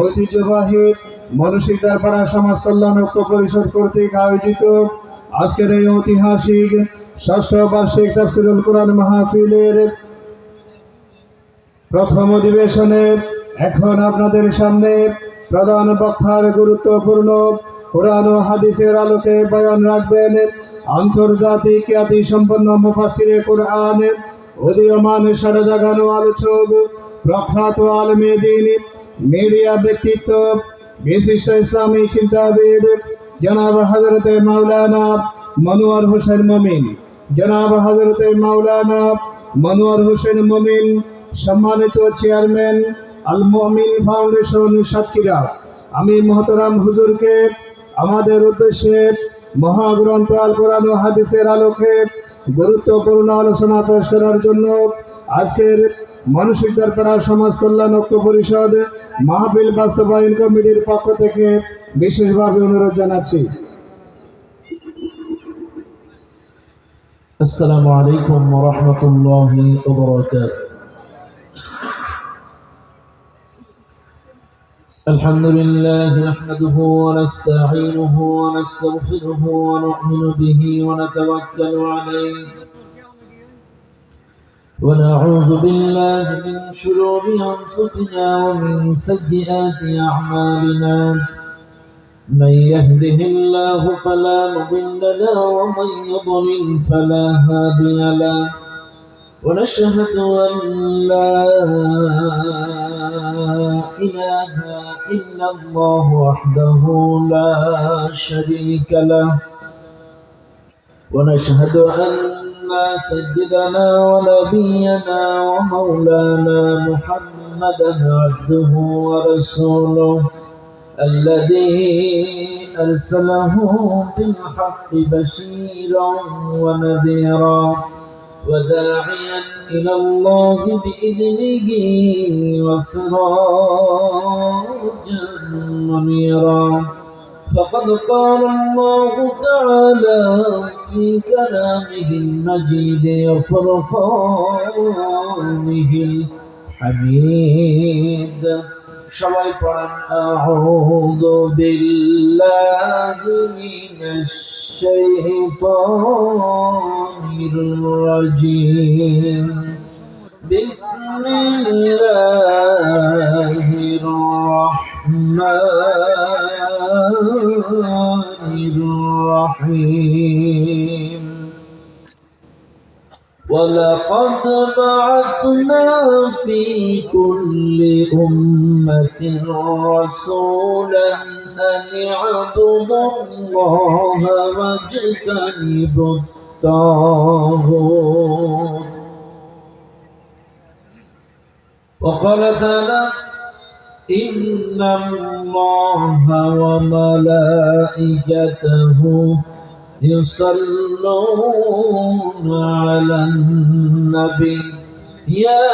ঐতিহ্যবাহী মানসিক দরবার সমাজ কল্যাণ ঐক্য পরিষদ কর্তৃক আয়োজিত আজকের এই ঐতিহাসিক ষষ্ঠ বার্ষিক তাফসীরুল কোরআন মাহফিলের প্রথম অধিবেশনে এখন আপনাদের সামনে প্রধান বক্তার গুরুত্বপূর্ণ কোরআন ও হাদিসের আলোকে বয়ান রাখবেন আন্তর্জাতিক খ্যাতি সম্পন্ন মুফাসসিরে কোরআন উদীয়মান সারা জাগানো আলোচক প্রখ্যাত আলেমে দ্বীন মিডিয়া ব্যক্তিত্ব বিশিষ্ট ইসলামী চিন্তাবিদ জনাব হযরত মাওলানা মনোয়ার হোসেন মুমিন, জনাব হযরত মাওলানা মনোয়ার হোসেন মুমিন, সম্মানিত চেয়ারম্যান আল মুমিন ফাউন্ডেশন সাতক্ষীরা। আমি মোহতারাম হুজুরকে আমাদের উদ্দেশ্যে মহাগ্রন্থ আল কোরআন ও হাদিসের আলোকে গুরুত্বপূর্ণ আলোচনা পেশ করার জন্য আজকের মানসিক দরবার সমাজ কল্যাণ ঐক্য পরিষদ মাহফিল বাস্তবায়ন কমিটির পক্ষ থেকে বিশেষভাবে অনুরোধ জানাচ্ছি। আসসালামু আলাইকুম ওয়া রাহমাতুল্লাহি ওয়া বারাকাতুহু। আলহামদুলিল্লাহ নাহমাদুহু ওয়া নাস্তাঈনুহু ওয়া নাস্তাগফিরুহু ওয়া নু'মিনু বিহি ওয়া নাতাওয়াক্কালু আলাইহি ওয়া নাউযু বিল্লাহি মিন শুরুরি আনফুসিনা ওয়া মিন সাইয়্যাতি আ'মালিনা। من يهده الله فلا مضل له ومن يضلل فلا هادي له ونشهد أن لا إله إلا الله وحده لا شريك له ونشهد أن سيدنا ونبينا ومولانا محمدا عبده ورسوله الذي أرسله بالحق بشيرا ونذيرا وداعيا إلى الله بإذنه وسراجا منيرا. فقد قال الله تعالى في كلامه المجيد وفرقانه الحميد. সবাই পড়েন আউযু বিল্লাহি মিনাশ শাইতানির রাজীম। বিসমিল্লাহির রাহমানির রাহিম। ولقد بعثنا في كل أمة رسولا أن اعبدوا الله واجتنبوا الطاغوت. وقال تعالى إن الله وملائكته يصلون على النبي يا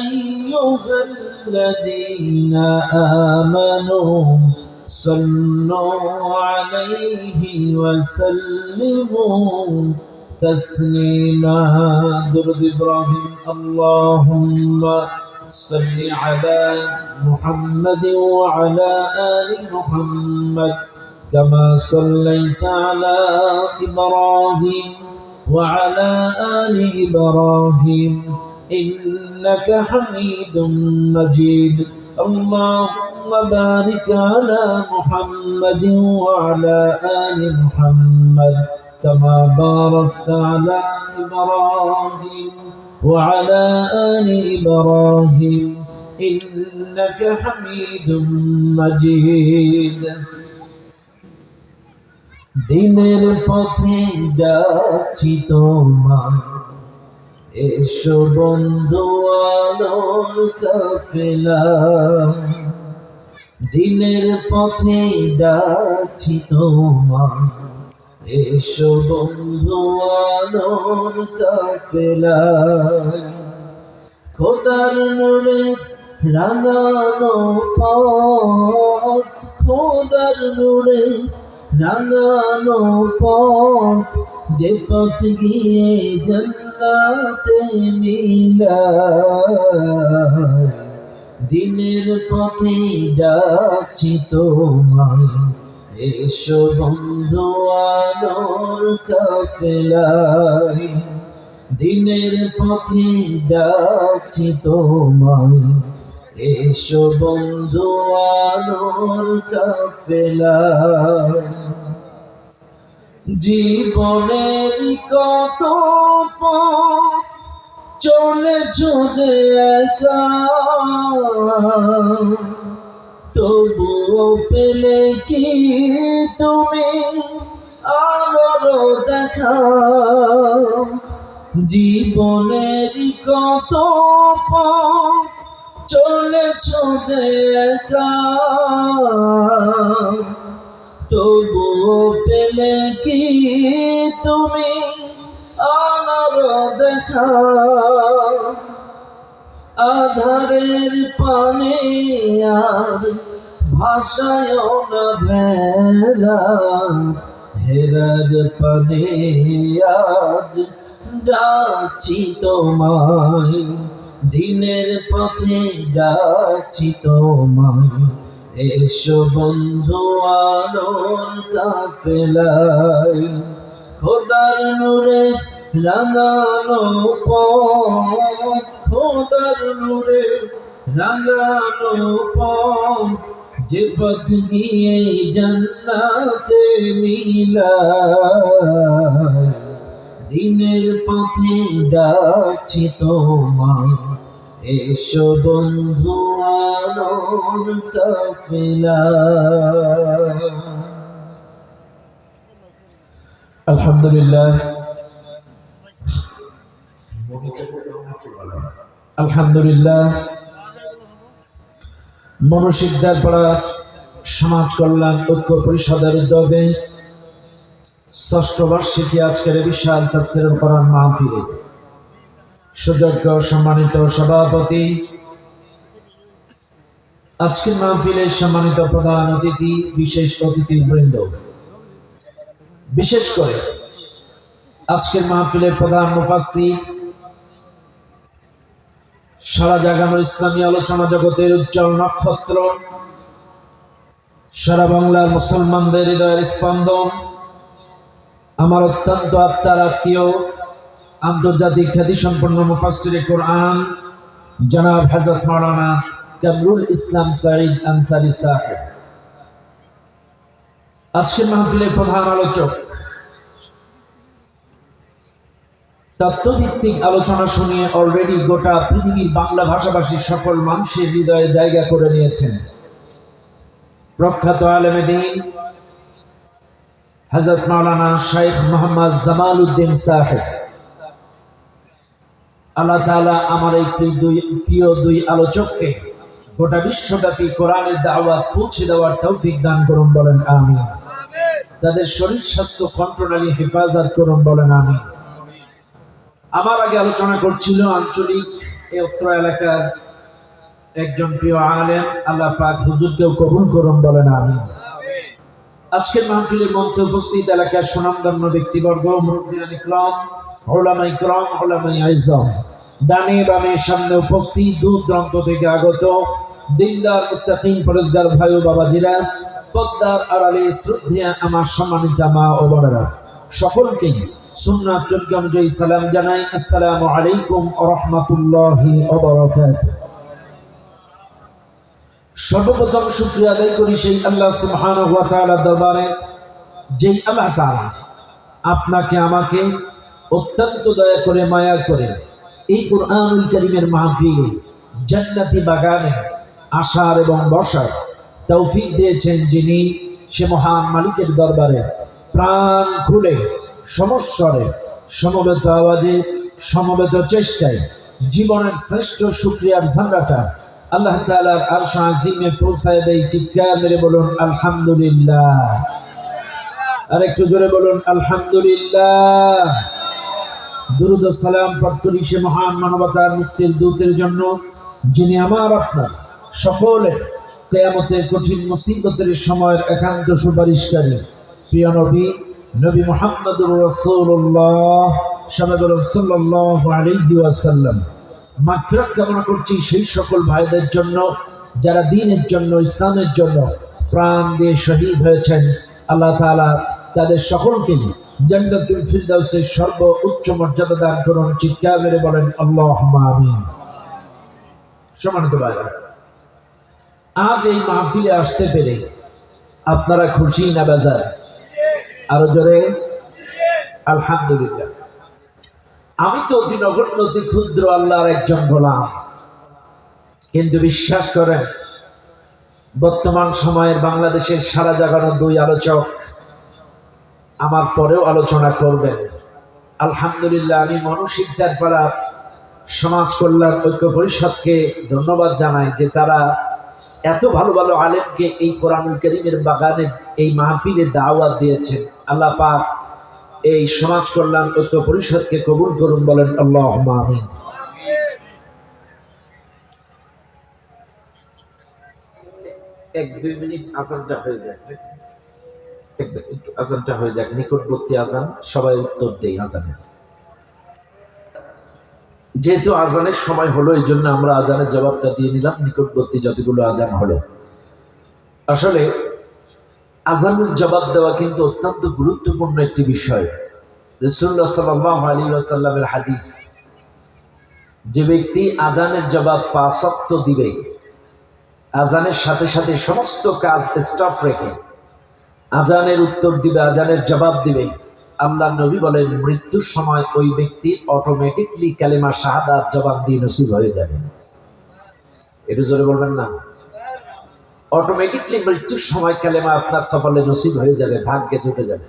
أيها الذين آمنوا صلوا عليه وسلموا تسليما. درود إبراهيم اللهم صل على محمد وعلى آل محمد كما صليت على إبراهيم وعلى آل إبراهيم إنك حميد مجيد. اللهم بارك على محمد وعلى آل محمد كما باركت على إبراهيم وعلى آل إبراهيم إنك حميد مجيد. দিনের পথে যাচ্ছি তোমার, এসো বন্ধু আলোর কাফেলা। দিনের পথে যাচ্ছি তোমার, এসো বন্ধু আলোর কাফেলা। খোদার নূরে রাঙানো পথ, খোদার নূরে রাঙানো পথ, যে পথ গিয়ে জান্নাতে মিলায়। দিনের পথে ডাকছি তোমায়, এসো বন্ধু আলোর কাফেলায়। দিনের পথে ডাকছি তোমায়, এসো বন্ধু আলোর কাফেলায়। জীবনের কত পথ চলেছ যে একা, তবুও পেলে কি তুমি আলোর দেখা। জীবনের কত পথ চলেছ যে একা, তবুও পেলে কি তুমি আলোর দেখা। আধারের পানে আর ভাষায় না ভেলা, হেরার পানে আজ ডাকছি তোমায়। দিনের পথে ডাকছি তোমায়, এসো বন্ধু আলোর কাফেলায়। খোদার নূরে রাঙানো পথ, খোদার নূরে রাঙানো পথ, যে পথ গিয়ে জান্নাতে মিলায়। দিনের পথে ডাকছি তোমায়, এসো বন্ধু আলোর কাফেলায়। আলহামদুলিল্লাহ, আলহামদুলিল্লাহ। মনুশিকদার পাড়া সমাজ কল্যাণ ঐক্য পরিষদের উদ্যোগে ষষ্ঠ বার্ষিকী আজকের বিশাল তাফসীরুল কোরআন মাহফিলে সুযোগ্য সম্মানিত সভাপতি, আজকের মাহফিলে সম্মানিত প্রধান অতিথি, বিশেষ অতিথিবৃন্দ, বিশেষ করে আজকের মাহফিলের প্রধান মুফাসসির, সারা জাগানো ইসলামী আলোচনা জগতের উজ্জ্বল নক্ষত্র, সারা বাংলার মুসলমানদের হৃদয়ের স্পন্দন, আমার অত্যন্ত আত্মার আত্মীয়, আন্তর্জাতিক খ্যাতিসম্পন্ন মুফাসসিরে কোরআন জনাব হযরত মাওলানা কামরুল ইসলাম সাঈদ আনসারী সাহেব, আজকের মাহফিলের প্রধান আলোচক, তত্ত্বভিত্তিক আলোচনা শুনিয়ে অলরেডি গোটা পৃথিবীর বাংলা ভাষাভাষীর সকল মানুষের হৃদয়ে জায়গা করে নিয়েছেন প্রখ্যাত আলেমে দ্বীন হযরত মাওলানা শাইখ মোহাম্মদ জামাল উদ্দিন সাহেব। আল্লাহ তাআলা আমার এই প্রিয় দুই আলোচককে গোটা বিশ্বব্যাপী কোরআনের দাওয়াত পৌঁছে দেওয়ার তৌফিক দান করুন, বলেন আমিন। তাদের শরীর স্বাস্থ্য কন্ট্রোলারি হেফাজত করুন, বলেন আমিন। আমার আগে আলোচনা করছিল আঞ্চলিক এই অত্র এলাকার একজন প্রিয় আলেম, আল্লাহ পাক হুজুরকেও কবুল করুন, বলেন আমিন। আজকের মাহফিলের মঞ্চে উপস্থিত এলাকার সুনামধন্য ব্যক্তিবর্গ, মুরব্বিয়ান ইকরাম, উলামায়ে ইকরাম, উলামায়ে আযম, ডানে বামে সামনে উপস্থিত, দূর দূরান্ত থেকে আগত দিনদার মুত্তাকিন পরেজগার ভাই ও বাবাজিরা, পদ্মার আড়ালে শ্রদ্ধেয় আমার সম্মানিত মা ও বোনেরা, সকলকেই সুন্নাত তরিকা অনুযায়ী সালাম জানাই। আসসালামু আলাইকুম ওয়া রাহমাতুল্লাহি ওয়া বারাকাতুহু। সর্বপ্রথম শুকরিয়া আদায় করি সেই আল্লাহ সুবহানাহু ওয়া তাআলার দরবারে, যেই আল্লাহ তাআলা আপনাকে আমাকে অত্যন্ত দয়া করে মায়া করে এই কুরআনুল কারীমের মাহফিলে, জান্নাতি বাগানে আসার এবং বসার তৌফিক দিয়েছেন, যিনি সে মহান মালিকের দরবারে প্রাণ খুলে সমস্বরে সমবেত আওয়াজে সমবেত চেষ্টায় জীবনের শ্রেষ্ঠ শুকরিয়ার ঝান্ডাটা আল্লাহ তাআলার আরশ আজিমে পৌঁছায় দেয়। চিৎকার মেরে বলুন আলহামদুলিল্লাহ। আর একটু জোরে বলুন আলহামদুলিল্লাহ। দুরূদ ও সালাম পাঠ করি সে মহান মানবতার মুক্তির দূতের জন্য, যিনি আমার আপনার সকলের কিয়ামতের কঠিন মুসিবতের সময়ের একান্ত সুপারিশকারী প্রিয় নবী, নবী মুহাম্মদুর রাসূলুল্লাহ সাল্লাল্লাহু আলাইহি ওয়াসাল্লাম। মাগফিরাত কামনা করছি সেই সকল ভাইদের জন্য যারা দ্বীনের জন্য, ইসলামের জন্য প্রাণ দিয়ে শহীদ হয়েছেন। আল্লাহ তাআলা তাদের সকলকে জান্নাতুল ফিরদাউসের সর্বোচ্চ মর্যাদা দান করুন। চিৎকার মেরে বলেন আল্লাহুম্মা আমিন। সম্মানিত ভাইরা, আজ এই মাহফিলে আসতে পেরে আপনারা খুশি না বেজার? আরো জোরে আলহামদুলিল্লাহ। আমি তো অতি নগণ্য, অতি ক্ষুদ্র আল্লাহর একজন গোলাম, কিন্তু বিশ্বাস করেন বর্তমান সময়ের বাংলাদেশের সারা জাগানো দুই আলোচক আমার পরেও আলোচনা করবেন। আলহামদুলিল্লাহ, আমি মনুশিকদার পাড়া সমাজ কল্যাণ ঐক্য পরিষদকে ধন্যবাদ জানাই যে তারা এত ভালো ভালো আলেমকে এই কোরআনুল কারীমের বাগানে এই মাহফিলে দাওয়াত দিয়েছেন। আল্লাহ পাক এই সমাজ কল্যাণ ঐক্য পরিষদকে কবুল করুন, বলেন আল্লাহুম্মা আমিন। এক দুই মিনিট আজানটা হয়ে যাক, একটু আজানটা হয়ে যাক, নিকটবর্তী আজান, সবাই উত্তর দেই আজানের। যেহেতু আজানের সময় হলো এই জন্য আমরা আজানের জবাবটা দিয়ে নিলাম, নিকটবর্তী যতগুলো আজান হলো। আসলে আজানের জবাব দেওয়া কিন্তু অত্যন্ত গুরুত্বপূর্ণ একটি বিষয়। রাসূলুল্লাহ সাল্লাল্লাহু আলাইহি ওয়াসাল্লামের হাদিস, যে ব্যক্তি আজানের জবাব 5 ওয়াক্ত দিবে, আজানের সাথে সাথে সমস্ত কাজ স্টপ রেখে আজানের উত্তর দিবে, আজানের জবাব দিবে, আল্লাহ নবী বলেন মৃত্যুর সময় ওই ব্যক্তি অটোমেটিকলি কালেমা শাহাদাত জবাব দিয়ে নসিব হয়ে যাবে। একটু জোরে বলবেন না? অটোমেটিকলি মৃত্যুর সময় কালেমা আপনার কপালে নসিব হয়ে যাবে, ভাগ্যে জুটে যাবে।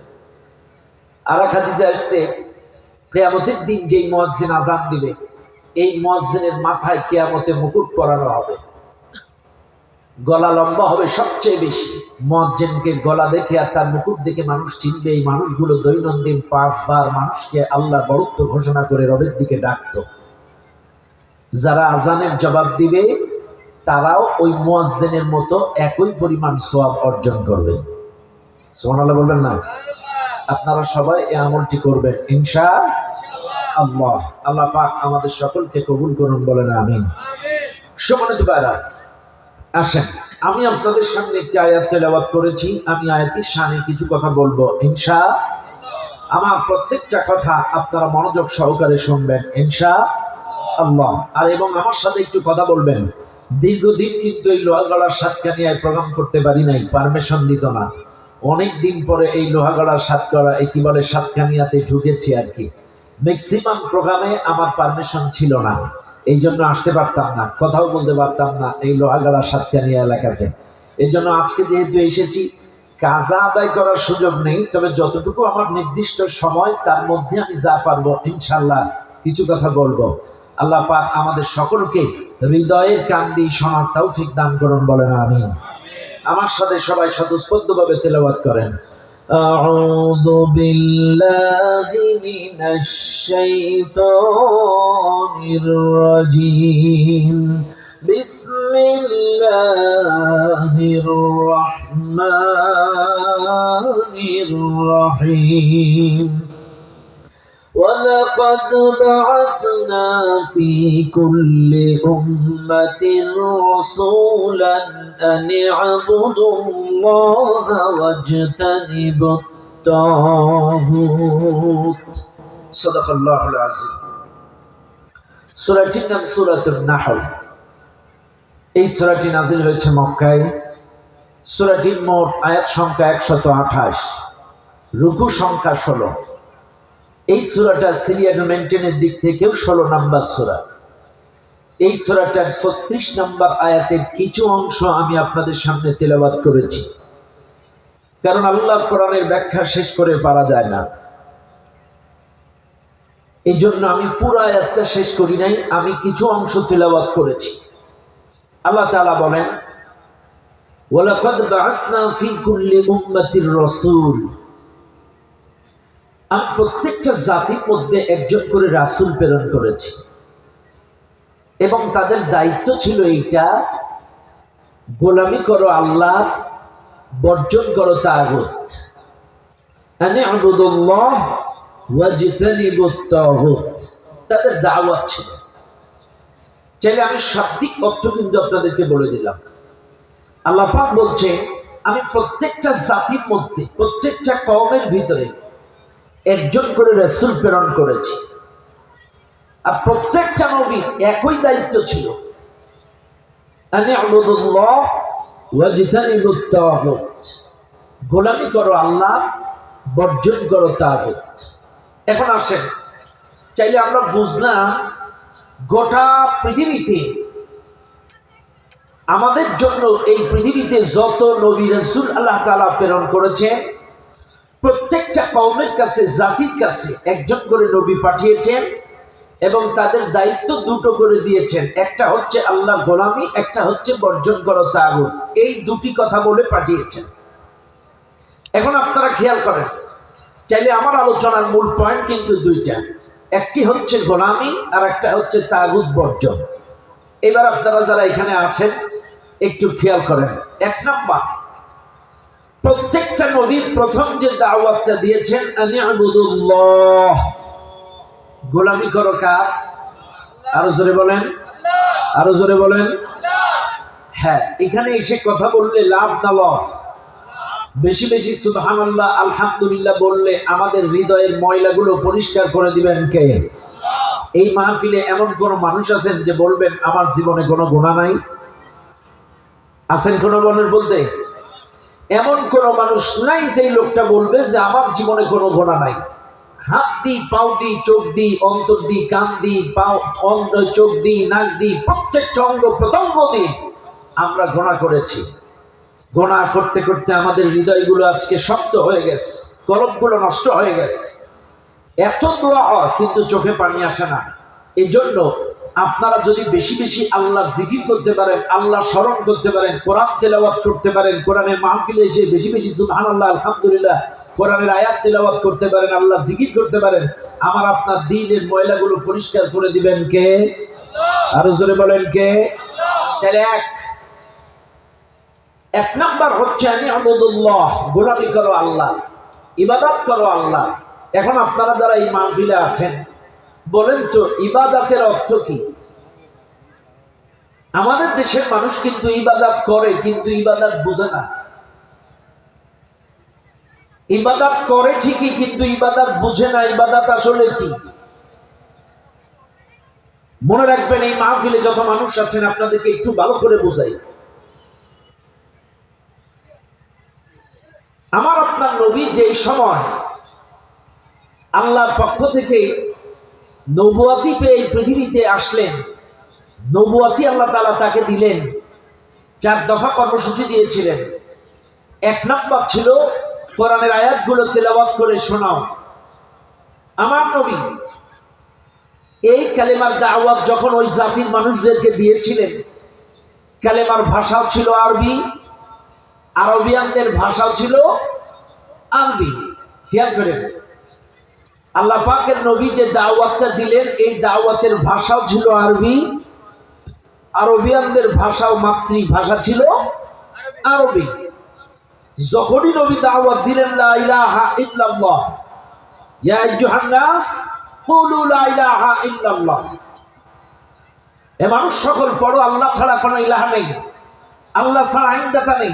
আর এক হাদিসে আসছে কিয়ামতের দিন যেই মুয়াজ্জিন আজান দিবে, এই মুয়াজ্জিনের মাথায় কিয়ামতে মুকুট পরানো হবে, গলা লম্বা হবে সবচেয়ে বেশি। মুয়াজ্জিনকে গলা দেখে আর তার মুকুট দেখে মানুষ চিনবে। এই মানুষগুলো দৈনন্দিন 5 বার মানুষকে আল্লাহর বরত্ব ঘোষণা করে রবের দিকে ডাকতো। যারা আজানের জবাব দিবে তারাও ওই মুয়াজ্জিনের মতো একই পরিমাণ সওয়াব অর্জন করবে। সুবহানাল্লাহ বলবেন না? আপনারা সবাই এই আমলটি করবেন ইনশাআল্লাহ। আল্লাহ পাক আমাদের সকলকে কবুল করুন, বলেন আমিন। সম্মানিত ভাইরা, আসেন আমি আপনাদের সামনে একটি আয়াত তেলাওয়াত করেছি, আমি আয়াতের শানে কিছু কথা বলবো ইনশাআল্লাহ। আমার প্রত্যেকটা কথা আপনারা মনোযোগ সহকারে শুনবেন ইনশাআল্লাহ, আর এবং আমার সাথে একটু কথা বলবেন। দীর্ঘদিন কিন্তু এই লোহাগড়ার সাতকানিয়ায় প্রোগ্রাম করতে পারি নাই, পারমিশন দিত না। অনেক দিন পরে এই লোহাগড়ার সাতকড়া কি বলে সাতকানিয়াতে ঢুকেছি আর কি। ম্যাক্সিমাম প্রোগ্রামে আমার পারমিশন ছিল না, এই জন্য আসতে পারতাম না, কথাও বলতে পারতাম না এই লোহাগড়া সাতকানিয়া এলাকাতে। এই জন্য আজকে যেহেতু এসেছি, কাজা আদায় করার সুযোগ নেই, তবে যতটুকু আমার নির্দিষ্ট সময় তার মধ্যে আমি যা পারবো ইনশাআল্লাহ কিছু কথা বলবো। আল্লাহ পাক আমাদের সকলকে হৃদয়ের কান দিয়ে শোনার তৌফিক দান করুন, বলেন আমিন। আমার সাথে সবাই স্বতঃস্ফূর্তভাবে তেলাওয়াত করেন। আউযু বিল্লাহি মিনাশ শাইতানির রাজীম। বিসমিল্লাহির রাহমানির রহিম। ولقد بعثنا في كل أمة رسولا أن اعبدوا الله واجتنبوا الطاغوت صدق الله العظيم। সূরাটির নাম সূরাতুন নাহল। এই সূরাটি নাযিল হয়েছে মক্কায়। সূরাটির মোট আয়াত সংখ্যা 128, রুকু সংখ্যা 16। এই সূরাটা সিরিয়াল মেইনটেনের দিক থেকেও 16 নম্বর সূরা। এই সূরাটার 36 নম্বর আয়াতের কিছু অংশ আমি আপনাদের সামনে তেলাওয়াত করেছি, কারণ আল্লাহ কোরআনের ব্যাখ্যা শেষ করে পারা যায় না। এই জন্য আমি পুরো আয়াতটা শেষ করি নাই, আমি কিছু অংশ তেলাওয়াত করেছি। আল্লাহ তাআলা বলেন, ওয়ালাকাদ বা'আসনা ফি কুল্লি উম্মাতির রাসূল। আমি প্রত্যেকটা জাতির মধ্যে একজন করে রাসূল প্রেরণ করেছি, এবং তাদের দায়িত্ব ছিল এইটা, গোলামি করো আল্লাহ, বর্জন করো তাগুত। আনি আবুদুল্লাহ ওয়াজতানিবুত তাগুত, তাদের দাওয়াত ছিল। চাইলে আমি শাব্দিক অর্থ কিন্তু আপনাদেরকে বলে দিলাম। আল্লাহ পাক বলছে, আমি প্রত্যেকটা জাতির মধ্যে, প্রত্যেকটা কওমের ভিতরে একজন করে রাসূল প্রেরণ করেছি। আর প্রত্যেকটা নবীর একই দায়িত্ব ছিল, আনি আবুদুল্লাহ ওয়াজতানিবুত তাগুত, গোলামি করো আল্লাহ, বর্জন করো তাগুত। এখন আসেন, চাইলে আমরা বুঝলাম গোটা পৃথিবীতে আমাদের জন্য এই পৃথিবীতে যত নবী রাসূল আল্লাহ তাআলা প্রেরণ করেছেন, প্রত্যেকটা কওমের কাছে, জাতির কাছে একজন করে নবী পাঠিয়েছেন এবং তাদের দায়িত্ব দুটো করে দিয়েছেন। একটা হচ্ছে আল্লাহ গোলামি, একটা হচ্ছে বর্জন করো তাগুত। এই দুটি কথা বলে পাঠিয়েছেন। এখন আপনারা খেয়াল করেন, চাইলে আমার আলোচনার মূল পয়েন্ট কিন্তু দুইটা, একটি হচ্ছে গোলামি আর একটা হচ্ছে তাগুত বর্জন। এবার আপনারা যারা এখানে আছেন একটু খেয়াল করেন। এক নাম্বার, প্রত্যেকটা নবী প্রথম যে দাওয়াতটা দিয়েছেন, আনি আবুদুল্লাহ, গোলামি করো কার? আরো জোরে বলেন, আরো জোরে বলেন। হ্যাঁ, এখানে এসে কথা বললে লাভ না লস? বেশি বেশি সুবহানাল্লাহ আলহামদুলিল্লাহ বললে আমাদের হৃদয়ের ময়লাগুলো পরিষ্কার করে দিবেন কে? এই মাহফিলে এমন কোন মানুষ আছেন যে বলবেন আমার জীবনে কোনো গুনাহ নাই? আছেন কোন মানুষ বলতে? এমন কোন মানুষ নাই যে লোকটা বলবে যে আমার জীবনে কোনো গুনাহ নাই। হাত দি, পাও দি, চোখ দি, অন্তর দি, কান দি, পাও, চোখ দি, নাক দি, প্রত্যেকটা অঙ্গ প্রত্যঙ্গ দিয়ে আমরা গুনাহ করেছি। গুনাহ করতে করতে আমাদের হৃদয়গুলো আজকে শক্ত হয়ে গেছে, কলবগুলো নষ্ট হয়ে গেছে। এত দোয়া হয় কিন্তু চোখে পানি আসে না। এই জন্য আপনারা যদি বেশি বেশি আল্লাহর জিকির করতে পারেন, আল্লাহ স্মরণ করতে পারেন, কোরআন তেলাওয়াত করতে পারেন, কোরআনের মাহফিলে এসে বেশি বেশি সুবহানাল্লাহ আলহামদুলিল্লাহ কোরআনের আয়াত তেলাওয়াত করতে পারেন, আল্লাহ জিকির করতে পারেন, আমার আপনার দিলের ময়লাগুলো পরিষ্কার করে দিবেন কে? আরো জোরে বলেন কে? তাহলে এক নাম্বার হচ্ছে আনি আবুদুল্লাহ, গোলামি করো আল্লাহ, ইবাদত করো আল্লাহ। এখন আপনারা যারা এই মাহফিলে আছেন বলেন তো ইবাদতের অর্থ কি? আমাদের দেশের মানুষ কিন্তু ইবাদত করে কিন্তু ইবাদত বুঝে না। ইবাদত করে ঠিকই কিন্তু ইবাদত বুঝে না ইবাদত আসলে কি। মনে রাখবেন, এই মাহফিলে যত মানুষ আছেন আপনাদেরকে একটু ভালো করে বুঝাই। আমার আপনার নবী যেই সময় আল্লাহর পক্ষ থেকে নবুয়াতি পেয়ে পৃথিবীতে আসলেন, নবুয়াতি আল্লাহ তাআলা তাকে দিলেন, 4 দফা কর্মসূচি দিয়েছিলেন। এক নাম্বার ছিল কোরআনের আয়াতগুলো তেলাওয়াত করে শোনাও। আমার নবী এই কালেমার দাওয়াত যখন ওই জাতির মানুষদেরকে দিয়েছিলেন, কালেমার ভাষাও ছিল আরবি, আরবিয়ানদের ভাষাও ছিল আরবি। খেয়াল করেন, আল্লাহ পাকের নবী যে দাওয়াতটা দিলেন এই দাওয়াতের ভাষাও ছিল আরবি, আরবিয়ানদের ভাষাও মাতৃভাষা ছিল আরবি। যখনই নবী দাওয়াত দিলেন লা ইলাহা ইল্লাল্লাহ, ইয়া আইয়ুহান নাস কুলু লা ইলাহা ইল্লাল্লাহ, এ মানুষ সকল পড়ো আল্লাহ ছাড়া কোনো ইলাহা নেই, আল্লাহ ছাড়া আইনদাতা নেই,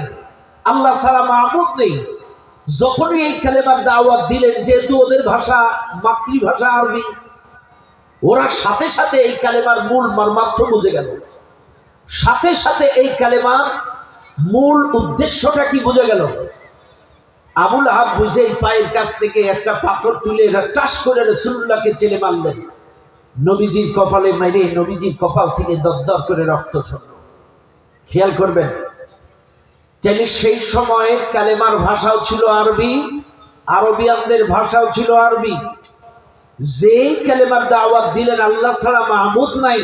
আল্লাহ ছাড়া মাবুদ নেই। যখনই এই কালেমার দাওয়াত দিলেন, যেহেতু ওদের ভাষা মাতৃভাষা আরবি, ওরা সাথে সাথে এই কালেমার মূল মর্মার্থ বুঝে গেল, সাথে সাথে এই কালেমার মূল উদ্দেশ্যটা কি বুঝে গেল। আবুল আহাব বুঝে পায়ের কাছ থেকে একটা পাথর তুলে টাস করে রাসূলুল্লাহকে চেলে মারলেন। নবীজির কপালে মেরে নবীজির কপাল থেকে দরদর করে রক্ত ঝরল। খেয়াল করবেন, চাইলে সেই সময়ের কালেমার ভাষাও ছিল আরবি, আরবিয়ানদের ভাষাও ছিল আরবি। যেই কালেমার দাওয়াত দিলেন আল্লাহ ছাড়া মাবুদ নাই,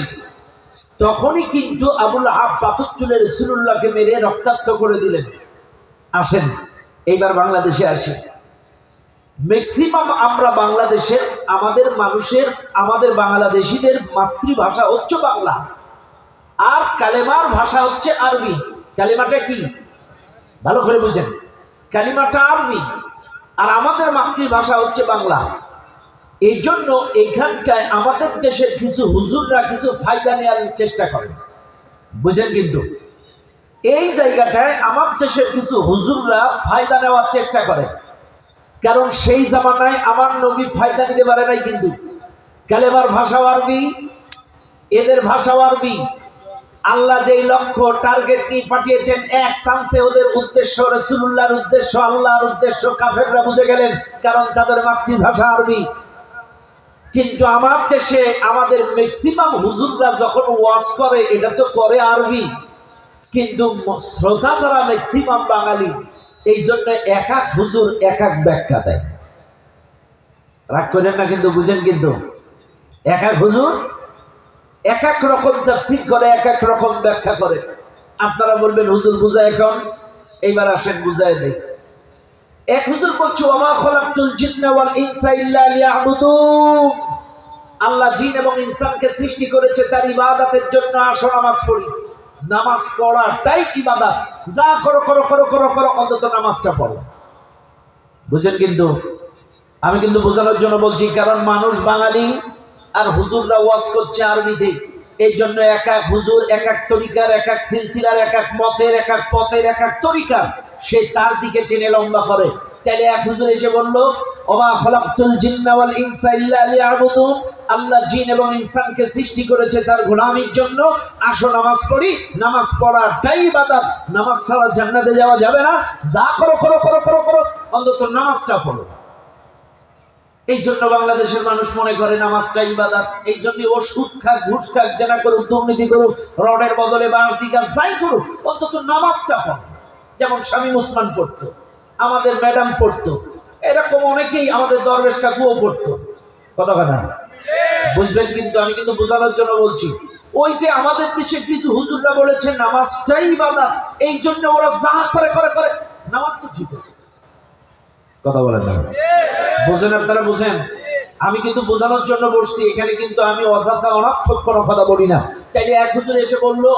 তখনই কিন্তু আবুল আহাব পাথর তুলে রাসূলুল্লাহকে মেরে রক্তাক্ত করে দিলেন। আসেন এইবার বাংলাদেশে আসি। ম্যাক্সিমাম আমরা বাংলাদেশের আমাদের মানুষের, আমাদের বাংলাদেশিদের মাতৃভাষা হচ্ছে বাংলা, আর কালেমার ভাষা হচ্ছে আরবি। কালেমাটা কি ভালো করে বুঝেন, কালিমাটা আরবি আর আমাদের মাতৃভাষা হচ্ছে বাংলা। এই জন্য এইখানটায় আমাদের দেশের কিছু হুজুররা কিছু ফায়দা নেওয়ার চেষ্টা করে, বুঝেন? কিন্তু এই জায়গাটায় আমার দেশের কিছু হুজুররা ফায়দা নেওয়ার চেষ্টা করে, কারণ সেই জামানায় আমার নবী ফায়দা নিতে পারে নাই। কিন্তু কালেমার ভাষাও আরবি, এদের ভাষাও আরবি। আল্লাহ যেই লক্ষ্য টার্গেট নিয়ে পাঠিয়েছেন, এক চান্সে ওদের উদ্দেশ্য রাসূলুল্লাহর উদ্দেশ্য, আল্লাহর উদ্দেশ্য কাফেররা বুঝে গেলেন, কারণ তাদের মাতৃভাষা আরবি। কিন্তু আমার দেশে আমাদের ম্যাক্সিমাম হুজুররা যখন ওয়াজ করে, এটা তো করে আরবি, কিন্তু শ্রোতা ছাড়া ম্যাক্সিমাম বাঙালি। এই জন্য এক এক হুজুর এক এক ব্যাখ্যা দেয়, রাগ করেন না কিন্তু, বুঝেন? কিন্তু এক এক হুজুর এক এক রকম তাফসীর করে, এক এক রকম ব্যাখ্যা করে। আপনারা বলবেন হুজুর বুঝায় এখন, এইবার আসেন বুঝায় দেই। এক হুজুর বলছে, ওয়া খালাকতুল জিন্না ওয়াল ইনসা ইল্লা লিয়াবুদুন, আল্লাহ জিন এবং ইনসানকে সৃষ্টি করেছে তার ইবাদতের জন্য, আসো নামাজ পড়ি। নামাজ পড়াটাই ইবাদত, যা করো করো করো করো করো, অন্তত নামাজটা পড়ো। বুঝেন? কিন্তু আমি কিন্তু বোঝানোর জন্য বলছি, কারণ মানুষ বাঙালি আর হুজুররা ওয়াজ করছে আরবিতে। এই জন্য এক এক হুজুর এক এক তরিকার, এক এক সিলসিলার, এক এক মতের, এক এক পথের, এক এক তরিকা, সে তার দিকে টেনে লম্বা করে। তাইলে এক হুজুর এসে বলল, ওমা খালাকতুল জিন্না ওয়াল ইনসা ইল্লা লিয়াবুদুন, আল্লাহ জিন এবং ইনসানকে সৃষ্টি করেছে তার গোলামির জন্য, আসো নামাজ পড়ি। নামাজ পড়াটাই ইবাদত, নামাজ ছাড়া জান্নাতে যাওয়া যাবে না। যা করো করো করো করো করো, অন্তত নামাজটা পড়ো। এই জন্য বাংলাদেশের মানুষ মনে করে নামাজটা ইবাদত। এই জন্য ও সুদ খাক, ঘুষ খাক, জেনা করুক, দুর্নীতি করুক, রডের বদলে বাঁশ দিকা যাই করুক, অন্তত নামাজটা পড়ে। যেমন শামীম ওসমান পড়তো, আমাদের ম্যাডাম পড়তো, এরকম অনেকেই, আমাদের দরবেশ কাকুও পড়তো। কথা না বুঝবেন? কিন্তু আমি কিন্তু বোঝানোর জন্য বলছি, ওই যে আমাদের দেশে কিছু হুজুররা বলেছে নামাজটাই ইবাদত, এই জন্য ওরা যা করে করে করে, নামাজ তো ঠিক আছে। কথা বলেন না, বুঝেন? আপনারা বুঝেন? আমি কিন্তু বোঝানোর জন্য বসছি এখানে, কিন্তু আমি অযথা অনর্থক কোনো কথা বলি না। চাইলে এক হুজুর এসে বললো,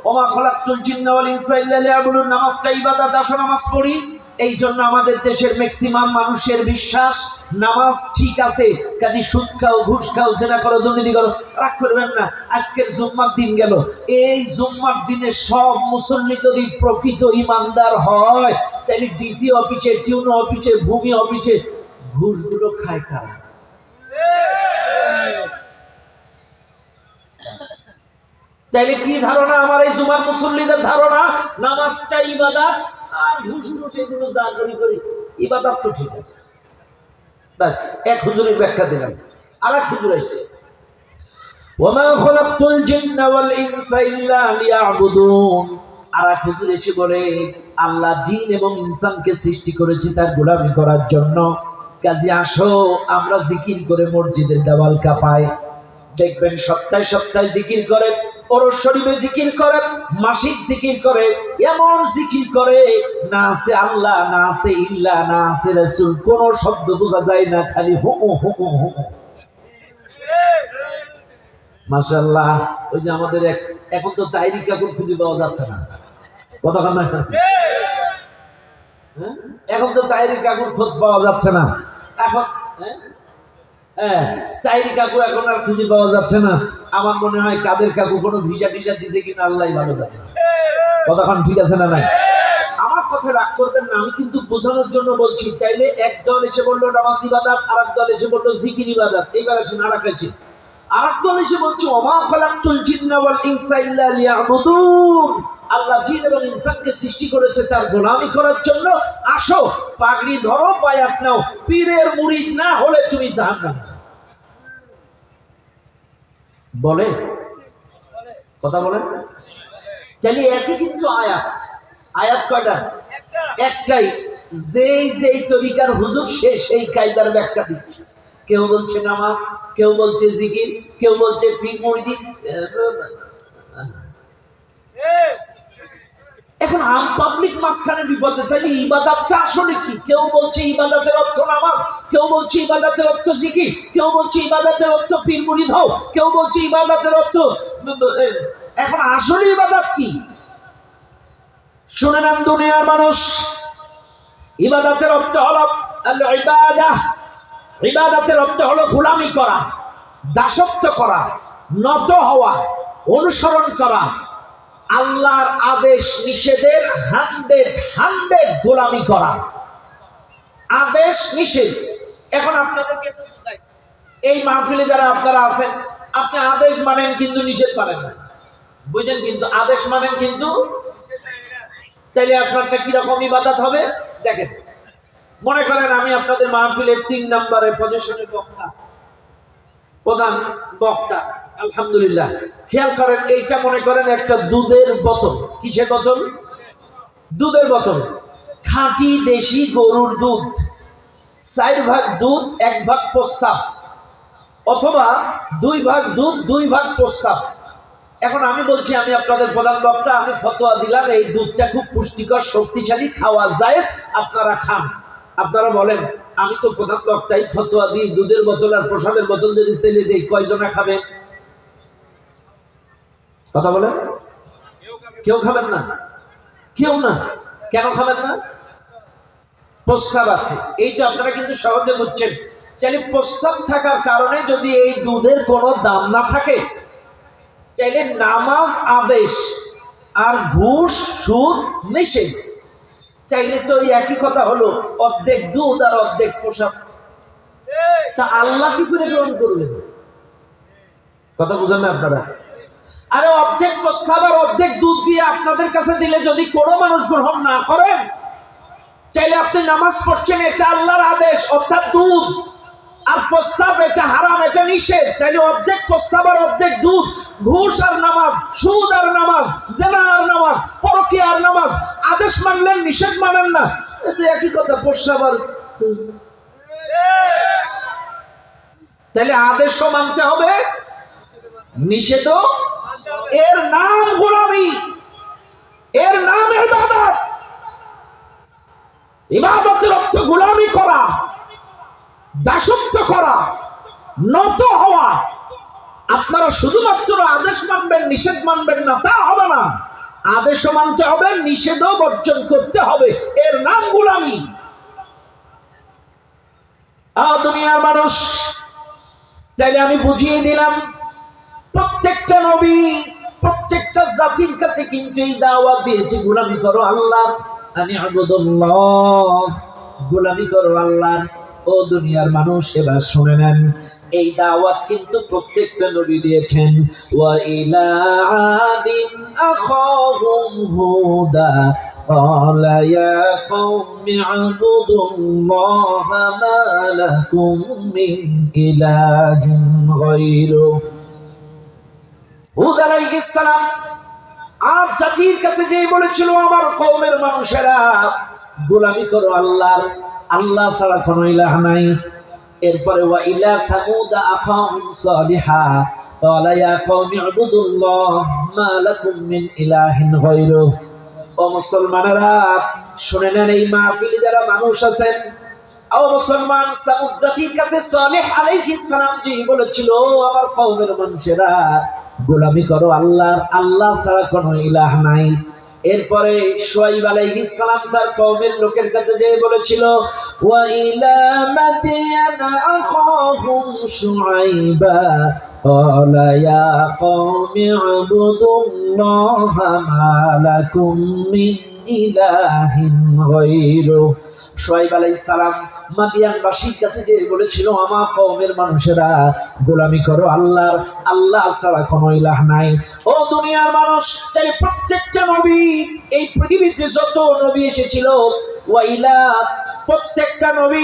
ওমা খালাকতুল জিন্না ওয়াল ইনসা ইল্লা লিয়াবুদুন, নামাজটা ইবাদত, আসো নামাজ পড়ি। এই জন্য আমাদের দেশের ম্যাক্সিমাম মানুষের বিশ্বাস নামাজ ঠিক আছে, কাজে সুদ খাও, ঘুষ খাও, জেনা করো, দুর্নীতি করো। রাগ করবেন না, আজকের জুম্মার দিন গেল, এই জুম্মার দিনে সব মুসল্লি যদি প্রকৃত ইমানদার হয়, তাহলে ডিসি অফিসে, টিউনো অফিসে, ভূমি অফিসে ঘুষগুলো খায় কারা? তাইলে কি ধারণা আমার এই জুমার মুসল্লিদের ধারণা নামাজটা ইবাদত, আর ঘুষ ঘুষ এগুলো যা করি করি ইবাদত তো ঠিক আছে। বাস এক হুজুরের ব্যাখ্যা দিলাম। আর এক হুজুর আসছে, ওমা খালাকতুল জিন্না ওয়াল ইনসা ইল্লা লিয়াবুদুন, আর এক হুজুর এসে বলে আল্লাহ জিন এবং ইনসানকে সৃষ্টি করেছে তার গোলামি করার জন্য, কাজে আসো আমরা জিকির করে মসজিদের দেওয়াল কাঁপাই। দেখবেন সপ্তাহে সপ্তাহে জিকির করে, ওরস শরীফে জিকির করে, মাসিক জিকির করে, এমন জিকির করে না আছে আল্লাহ, না আছে ইল্লাহ, না আছে রাসূল, কোন শব্দ বোঝা যায় না, খালি হু হু হু হু। মাশাআল্লাহ। ওই যে আমাদের এখন তো তাইরি কাকুর খুঁজে পাওয়া যাচ্ছে না। কথা না, এখন তো তাইরি কাকুর খোঁজ পাওয়া যাচ্ছে না। এখন তাইরি কাকু এখন আর খুঁজে পাওয়া যাচ্ছে না। আমার মনে হয় কাদের কাকু কোনো ভিসা টিসা দিছে কিনা আল্লাহ ভালো জানে। কতক্ষণ ঠিক আছে না নাই? আমার কথা রাগ করবেন না, আমি কিন্তু বোঝানোর জন্য বলছি। চাইলে এক দল এসে বললো নামাজ ইবাদত, আর এক দল এসে বললো জিকির ইবাদত। এইবার আসেন আর এক আছে, আর এক দল এসে বলছে ওমা খালাকতুল জিন্না ওয়াল ইনসা ইল্লা লিয়াবুদুন, আল্লাহ জিন এবং ইনসানকে সৃষ্টি করেছে তার গোলামি করার জন্য, আসো পাগড়ি ধরো, বায়াত নাও, পীরের মুরিদ না হলে তুমি জাহান্নামে। বলে কথা বলেন? চাইলে একই কিন্তু আয়াত, আয়াত কয়টা? একটাই। যেই যেই তরিকার হুজুর সে সেই কায়দার ব্যাখ্যা দিচ্ছে। কেউ বলছে নামাজ, কেউ বলছে জিকির, কেউ বলছে পীর মুরিদি। এখন আম পাবলিক মাঝখানে বিপদে। তাহলে ইবাদতটা আসলে কি? কেউ বলছে ইবাদতের অর্থ নামাজ, কেউ বলছে ইবাদতের অর্থ জিকির, কেউ বলছে ইবাদতের অর্থ পীর মুরিদ হও, কেউ বলছে ইবাদতের অর্থ। এখন আসলে ইবাদত কি? শুনে নেন দুনিয়ার মানুষ, ইবাদতের অর্থ হলো আল ইবাদাহ, ইবাদতের অর্থ হলো গোলামি করা, দাসত্ব করা, নত হওয়া, অনুসরণ করা, আল্লাহর আদেশ নিষেধের 100 গোলামি করা। আদেশ নিষেধ। এখন আপনাদেরকে বুঝাই, এই মাহফিলে যারা আপনারা আছেন, আপনি আদেশ মানেন কিন্তু নিষেধ মানেন না, বুঝেন? কিন্তু আদেশ মানেন কিন্তু, তাইলে আপনারটা কিরকম ইবাদত হবে দেখেন। মনে করেন আমি আপনাদের মাহফিলের 3 নম্বরে পজিশনের বক্তা, প্রধান বক্তা, আলহামদুলিল্লাহ। খেয়াল করেন, এইটা মনে করেন একটা দুধের বোতল। কিসের বোতল? দুধের বোতল। খাঁটি দেশি গরুর দুধ, 4 ভাগ দুধ 1 ভাগ প্রস্রাব, অথবা 2 ভাগ দুধ 2 ভাগ প্রস্রাব। এখন আমি বলছি, আমি আপনাদের প্রধান বক্তা, আমি ফতোয়া দিলাম এই দুধটা খুব পুষ্টিকর, শক্তিশালী, খাওয়া জায়েজ, আপনারা খান। আপনারা বলেন, আমি তো প্রধান বক্তাই, ফতোয়া দিই, দুধের বোতল আর প্রসাবের বোতল যদি ছেলে দিই, কয়জনা খাবেন? কথা বলেন। কেউ খাবেন না? কেউ না। কেন খাবেন না? প্রস্রাব আছে। এই তো আপনারা কিন্তু সহজে বুঝছেন। চাইলে প্রস্রাব থাকার কারণে যদি এই দুধের কোনো দাম না থাকে, চাইলে নামাজ আদেশ আর ঘুষ সুদ নিষেধ, চাইলে তো একই কথা হলো, অর্ধেক দুধ আর অর্ধেক প্রসাব। তা আল্লাহ কি করে গ্রহণ করবেন? কথা বুঝেন না আপনারা? আরে অর্ধেক প্রস্রাব আর অর্ধেক দুধ দিয়ে আপনাদের কাছে দিলে যদি কোনো মানুষ গ্রহণ না করেন, চাইলে আপনি নামাজ পড়ছেন, এটা আল্লাহর আদেশ, অর্থাৎ দুধ আর প্রস্রাব এটা হারাম, এটা নিষেধ, চাইলে অর্ধেক প্রস্রাব আর অর্ধেক দুধ, ঘুষ আর নামাজ, সুদ আর নামাজ, জেনা আর নামাজ, পরকীয়া আর নামাজ, আদেশ মানলেন, নিষেধ মানেন না, এটা একই কথা, প্রস্রাব আর দুধ। তাহলে আদেশও মানতে হবে, নিষেধও। এর নাম গোলামি, এর নাম ইবাদত। ইবাদতের অর্থ গোলামি করা, দাসত্ব করা, নত হওয়া। আপনারা শুধুমাত্র আদেশ মানবেন, নিষেধ মানবেন না, তা হবে না। আদেশও মানতে হবে, নিষেধও বর্জন করতে হবে, এর নাম গোলামি। দুনিয়ার মানুষ, তাইলে আমি বুঝিয়ে দিলাম, প্রত্যেকটা নবী, প্রত্যেকটা জাতির কাছে কিন্তু এই দাওয়াত দিয়েছে, গোলামি করো আল্লাহ, আনি আবুদুল্লাহ, গোলামি করো আল্লাহ। ও দুনিয়ার মানুষ, এবার শুনে নেন, এই দাওয়াত কিন্তু প্রত্যেকটা নবী দিয়েছেন। ওয়া ইলা আদিন আখাহুম হুদা ক্বালা ইয়া কওমি আবুদুল্লাহা মা লাকুম মিন ইলাহিন গায়রু। হুদ আলাইহিস সালাম আর জাতির কাছে যে বলেছিল, আমার কওমের মানুষেরা গোলামি করো আল্লাহর, আল্লাহ ছাড়া কোনো ইলাহ নাই। এরপরে ওয়া ইলা সামুদ আখাহুম সালিহা ক্বালা ইয়া কওমি ইবুদুল্লাহ মা লাকুম মিন ইলাহিন গায়রু। ও মুসলমানেরা, শুনে নেন, এই মাহফিলে যারা মানুষ আছেন, ও মুসলমান, সামুদ জাতির কাছে সালেহ আলাইহিস সালাম জি বলেছিল, আমার কওমের মানুষেরা গোলামি করো আল্লাহর, আল্লাহ ছাড়া কোনো ইলাহ নাই। এরপরে শুআইব আলাইহিস সালাম তার কওমের লোকের কাছে যেয়ে বলেছিল, ওয়া ইলা মাদিয়ানা আখাহুম শুআইবা ক্বালা ইয়া কওমি ইবুদুল্লাহা মা লাকুম মিন ইলাহিন গায়রু। শুআইব আলাইহিস সালাম মাদিয়ানবাসীর কাছে যে বলেছিল, আমার কওমের মানুষেরা গোলামি করো আল্লাহর, আল্লাহ ছাড়া কোনো ইলাহ নাই। ও দুনিয়ার মানুষ, চাই প্রত্যেকটা নবী, এই পৃথিবীতে যত নবী এসেছিল, ওয়াইলা প্রত্যেকটা নবী,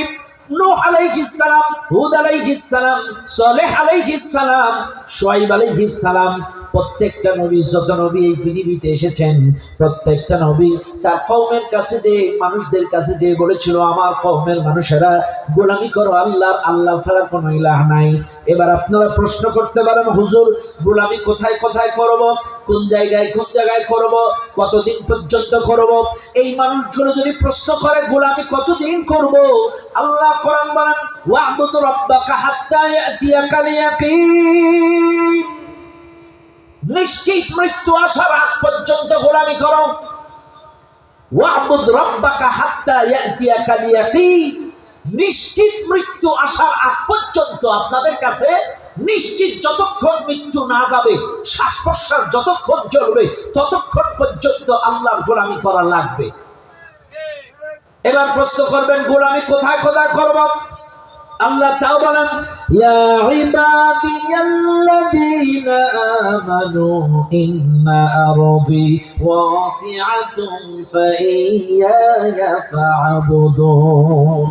নূহ আলাইহিস সালাম, হুদ আলাইহিস সালাম, সালেহ আলাইহিস সালাম, শুআইব আলাইহিস সালাম, প্রত্যেকটা নবী, যত নবী এই পৃথিবীতে এসেছেন, প্রত্যেকটা নবী তার কওমের কাছে যে, মানুষদের কাছে যে বলেছিল, আমার কওমের মানুষেরা গোলামি করো আল্লাহর, আল্লাহ ছাড়া কোনো ইলাহ নাই। এবার আপনারা প্রশ্ন করতে পারেন, হুজুর, গোলামি কোথায় কোথায় করব, কোন জায়গায় কোন জায়গায় করব, কতদিন পর্যন্ত করব? এই মানুষগুলো যদি প্রশ্ন করে গোলামি কতদিন করব, আল্লাহ কোরআন বলেন, ওয়া'বুদ রাব্বাকা হাত্তা ইয়াতিয়াকাল ইয়াকিন, নিশ্চিত মৃত্যু আসার আগ পর্যন্ত গোলামি করো। ওয়া'বুদ রাব্বাকা হাত্তা ইয়াতিয়াকাল ইয়াকিন, নিশ্চিত মৃত্যু আসার আগ পর্যন্ত আপনাদের কাছে নিশ্চিত যতক্ষণ মৃত্যু না যাবে, শ্বাস প্রশ্বাস যতক্ষণ চলবে, ততক্ষণ পর্যন্ত আল্লাহর গোলামি করা লাগবে। এবার প্রশ্ন করবেন, গোলামি কোথায় কোথায় করব? আল্লাহ তাও বলেন, ইয়া ইবাদিয়াল্লাযীনা আমানু ইন্না আরদি ওয়াসিআতুন ফাইয়ায়া ফা'বুদুন।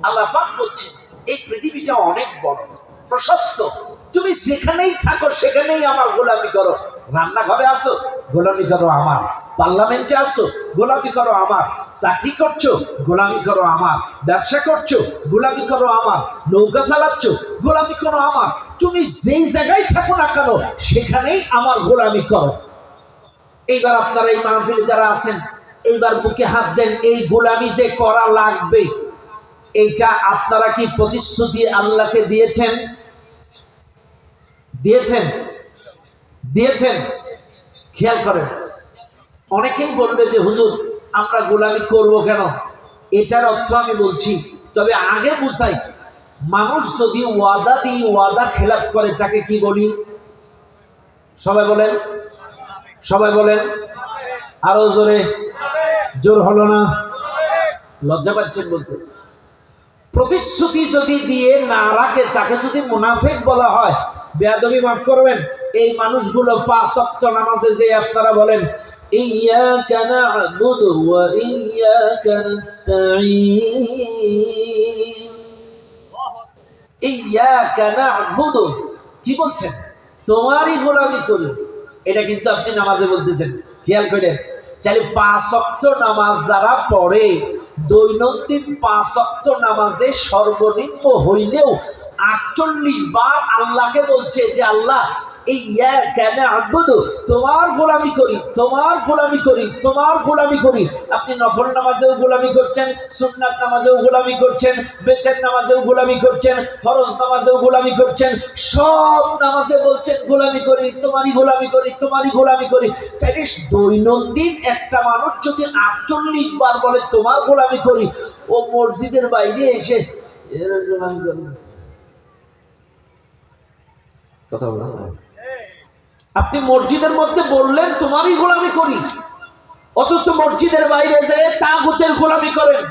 আল্লাহ পাক বলছেন, এই পৃথিবীটা অনেক বড়, প্রশস্ত, তুমি যেখানেই থাকো সেখানেই আমার গোলামি করো। রান্নাঘরে আসো, গোলামি করো আমার। পার্লামেন্টে আসো, গোলামি করো আমার। চাকরি করছো, গোলামি করো আমার। ব্যবসা করছো, গোলামি করো আমার। নৌকা চালাচ্ছ, গোলামি করো আমার। তুমি যেই জায়গায় থাকো না কেন সেখানেই আমার গোলামি করো। এইবার আপনারা এই মাহফিলে যারা আছেন, এইবার বুকে হাত দেন, এই গোলামি যে করা লাগবে, এইটা আপনারা কি প্রতিশ্রুতি আল্লাহকে দিয়েছেন? দিয়েছেন? দিয়েছেন? খেয়াল করেন, অনেকেই বলবে যে হুজুর আমরা গোলামি করব কেন? এটার অর্থ আমি বলছি, তবে আগে বুঝাই। মানুষ যদি ওয়াদা দিয়ে ওয়াদা খেলাপ করে তাকে কি বলি? সবাই বলেন, সবাই বলেন, আরো জোরে। জোর হলো না? লজ্জা পাচ্ছেন বলতে। প্রতিশ্রুতি যদি দিয়ে না রাখে তাকে যদি মুনাফিক বলা হয়, বেয়াদবি মাফ করবেন, এই মানুষগুলো 5 ওয়াক্ত নামাজে যে আপনারা বলেন ইয়াকা না'বুদু ওয়া ইয়াকা নাস্তাঈন, ইয়াকা না'বুদু, কি বলছেন? তোমারই গোলামি করি। এটা কিন্তু আপনি নামাজে বলতেছেন। খেয়াল করেন, চাইলে 5 ওয়াক্ত নামাজ যারা পড়ে, দৈনন্দিন 5 ওয়াক্ত নামাজে সর্বনিম্ন হইলেও 48 বার আল্লাহকে বলছে যে আল্লাহ ইয়াকা না'বুদু, তোমার গোলামি করি, তোমার গোলামি করি, তোমার গোলামি করি। আপনি নফল নামাজেও গোলামি করছেন, সুন্নাত নামাজেও গোলামি করছেন, বেতের নামাজেও গোলামি করছেন, ফরজ নামাজেও গোলামি করছেন, সব নামাজে বলছেন গোলামি করি, তোমারই গোলামি করি, তোমারই গোলামি করি। চাইলে দৈনন্দিন একটা মানুষ যদি 48 বার বলে তোমার গোলামি করি, ও মসজিদের বাইরে এসে এর গোলামি করি। কথা বলেন, আপনি মসজিদের মধ্যে বললেন তোমারই গোলামি করি, অথচ মসজিদের বাইরে যে তাগুতের গোলামি করেন,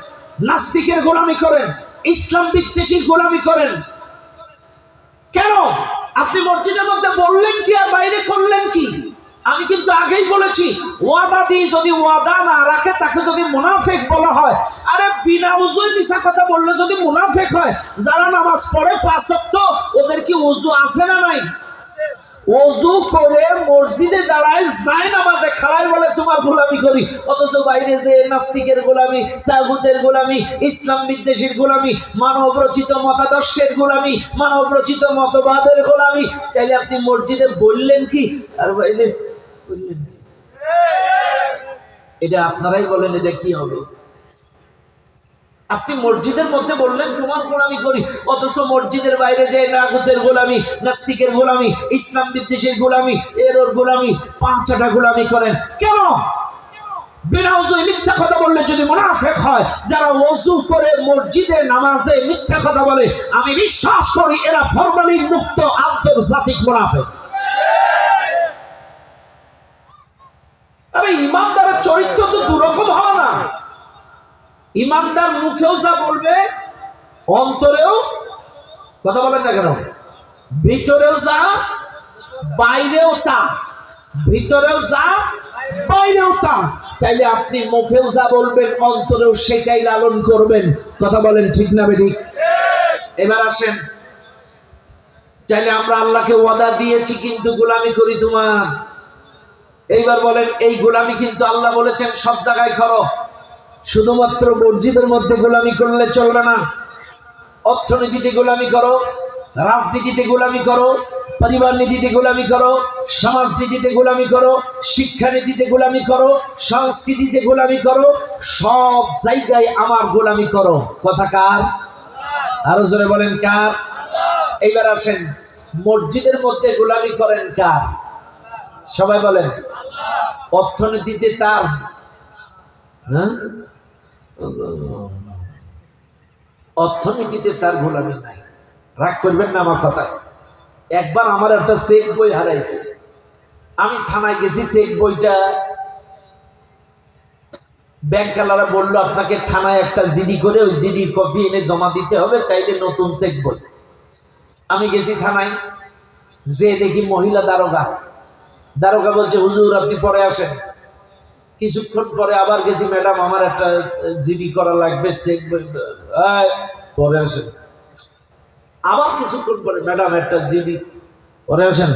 নাস্তিকের গোলামি করেন, ইসলাম বিদ্বেষীর গোলামি করেন। কেন? আপনি মসজিদের মধ্যে বললেন কি আর বাইরে করলেন কি? আমি কিন্তু আগেই বলেছি, ওয়াদা দিয়ে যদি ওয়াদা না রাখে তাকে যদি মুনাফিক বলা হয়, আরে বিনা ওযুয় মিছা কথা বললে যদি মুনাফিক হয়, যারা নামাজ পড়ে 5 ওয়াক্ত, ওদের কি ওযু আছে না নাই? ওযু করে মসজিদে দাঁড়ায় যায় নামাজে খাড়ায় বলে তোমার গোলামি করি, অথচ বাইরে যে নাস্তিকের গোলামি, তাগুতের গোলামি, ইসলাম বিদ্বেষীর গোলামি, মানব রচিত মতাদর্শের গোলামি, মানব রচিত মতবাদের গোলামি। চাইলে আপনি মসজিদে বললেন কি আর বাইরে বললেন কি? এটা আপনারাই বলেন, এটা কি হবে? আপনি মসজিদের মধ্যে বললেন তোমার গোলামি করি, অথচ মসজিদের বাইরে যে তাগুতের গোলামি, নাস্তিকের গোলামি, ইসলাম বিদ্বেষীর গোলামি, এর ওর গোলামি, 5টা গোলামি করেন। কেন? বিনা ওযুয় মিথ্যা কথা বললে যদি মুনাফিক হয়, যারা ওযু করে মসজিদে নামাজে মিথ্যা কথা বলে, আমি বিশ্বাস করি এরা ফরমালিন মুক্ত আন্তর্জাতিক মুনাফিক। আরে ইমানদারের চরিত্র তো দুরকম হয় না। ইমানদার মুখেও যা বলবে, অন্তরেও কথা বলেন না কেন? ভিতরেও যা, বাইরেও তা, ভিতরেও যা, বাইরেও তা। চাইলে আপনি মুখেও যা বলবেন, অন্তরেও সেটাই লালন করবেন। কথা বলেন ঠিক না বেঠিক? এবার আসেন, চাইলে আমরা আল্লাহকে ওয়াদা দিয়েছি কিন্তু গোলামি করি তোমার। এইবার বলেন, এই গোলামি কিন্তু আল্লাহ বলেছেন সব জায়গায় করো, শুধুমাত্র মসজিদের মধ্যে গোলামি করলে চলবে না। অর্থনীতিতে গোলামি করো, রাজনীতিতে গোলামি করো, পরিবার নীতিতে গোলামি করো, সমাজনীতিতে গোলামি করো, শিক্ষানীতিতে গোলামি করো, সংস্কৃতিতে গোলামি করো, সব জায়গায় আমার গোলামি করো। কথা কার? আরো জোরে বলেন কার? এইবার আসেন, মসজিদের মধ্যে গোলামি করেন কার? সবাই বলেন। অর্থনীতিতে তার, হ্যাঁ, অর্থনীতিতে তার গোলামি নাই। রাগ করবেন না আমার কথায়। একবার আমার একটা চেক বই হারাইছে, আমি থানায় গেছি, চেক বইটা ব্যাংকওয়ালারা বললো আপনাকে থানায় একটা জিডি করে ওই জিডির কপি এনে জমা দিতে হবে, চাইলে নতুন চেক বই। আমি গেছি থানায়, যে দেখি মহিলা দারোগা। দারোগা বলছে হুজুর আপনি পরে আসেন। কিছুক্ষণ পরে আবার গেছি, ম্যাডাম আমার একটা জিডি করা লাগবে, চেক বই। পরে আসেন। আবার কিছুক্ষণ পরে, ম্যাডাম একটা জিডি, পরে আসেন।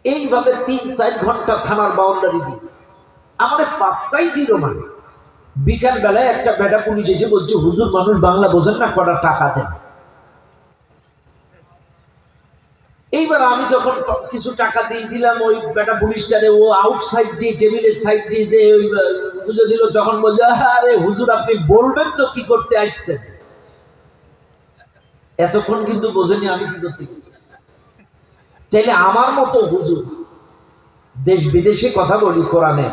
এইভাবে ৩-৪ ঘন্টা থানার বাউন্ডারি দিয়ে আমার পাত্তাই দিল না। বিকাল বেলায় একটা বেটা পুলিশ এসে বলছে হুজুর মানুষ বাংলা বোঝেন না, কটা টাকা দেন। এইবার আমি যখন কিছু টাকা দিয়ে দিলাম ওই বেটা পুলিশটারে, ও আউটসাইড দিয়ে টেবিলের সাইড দিয়ে যে বুঝে দিল, তখন বলছে আরে হুজুর আপনি বলবেন তো কি করতে আসছেন। এতক্ষণ কিন্তু বোঝেনি আমি কি করতে গেছি। চাইলে আমার মতো হুজুর, দেশ বিদেশে কথা বলি কোরআনে,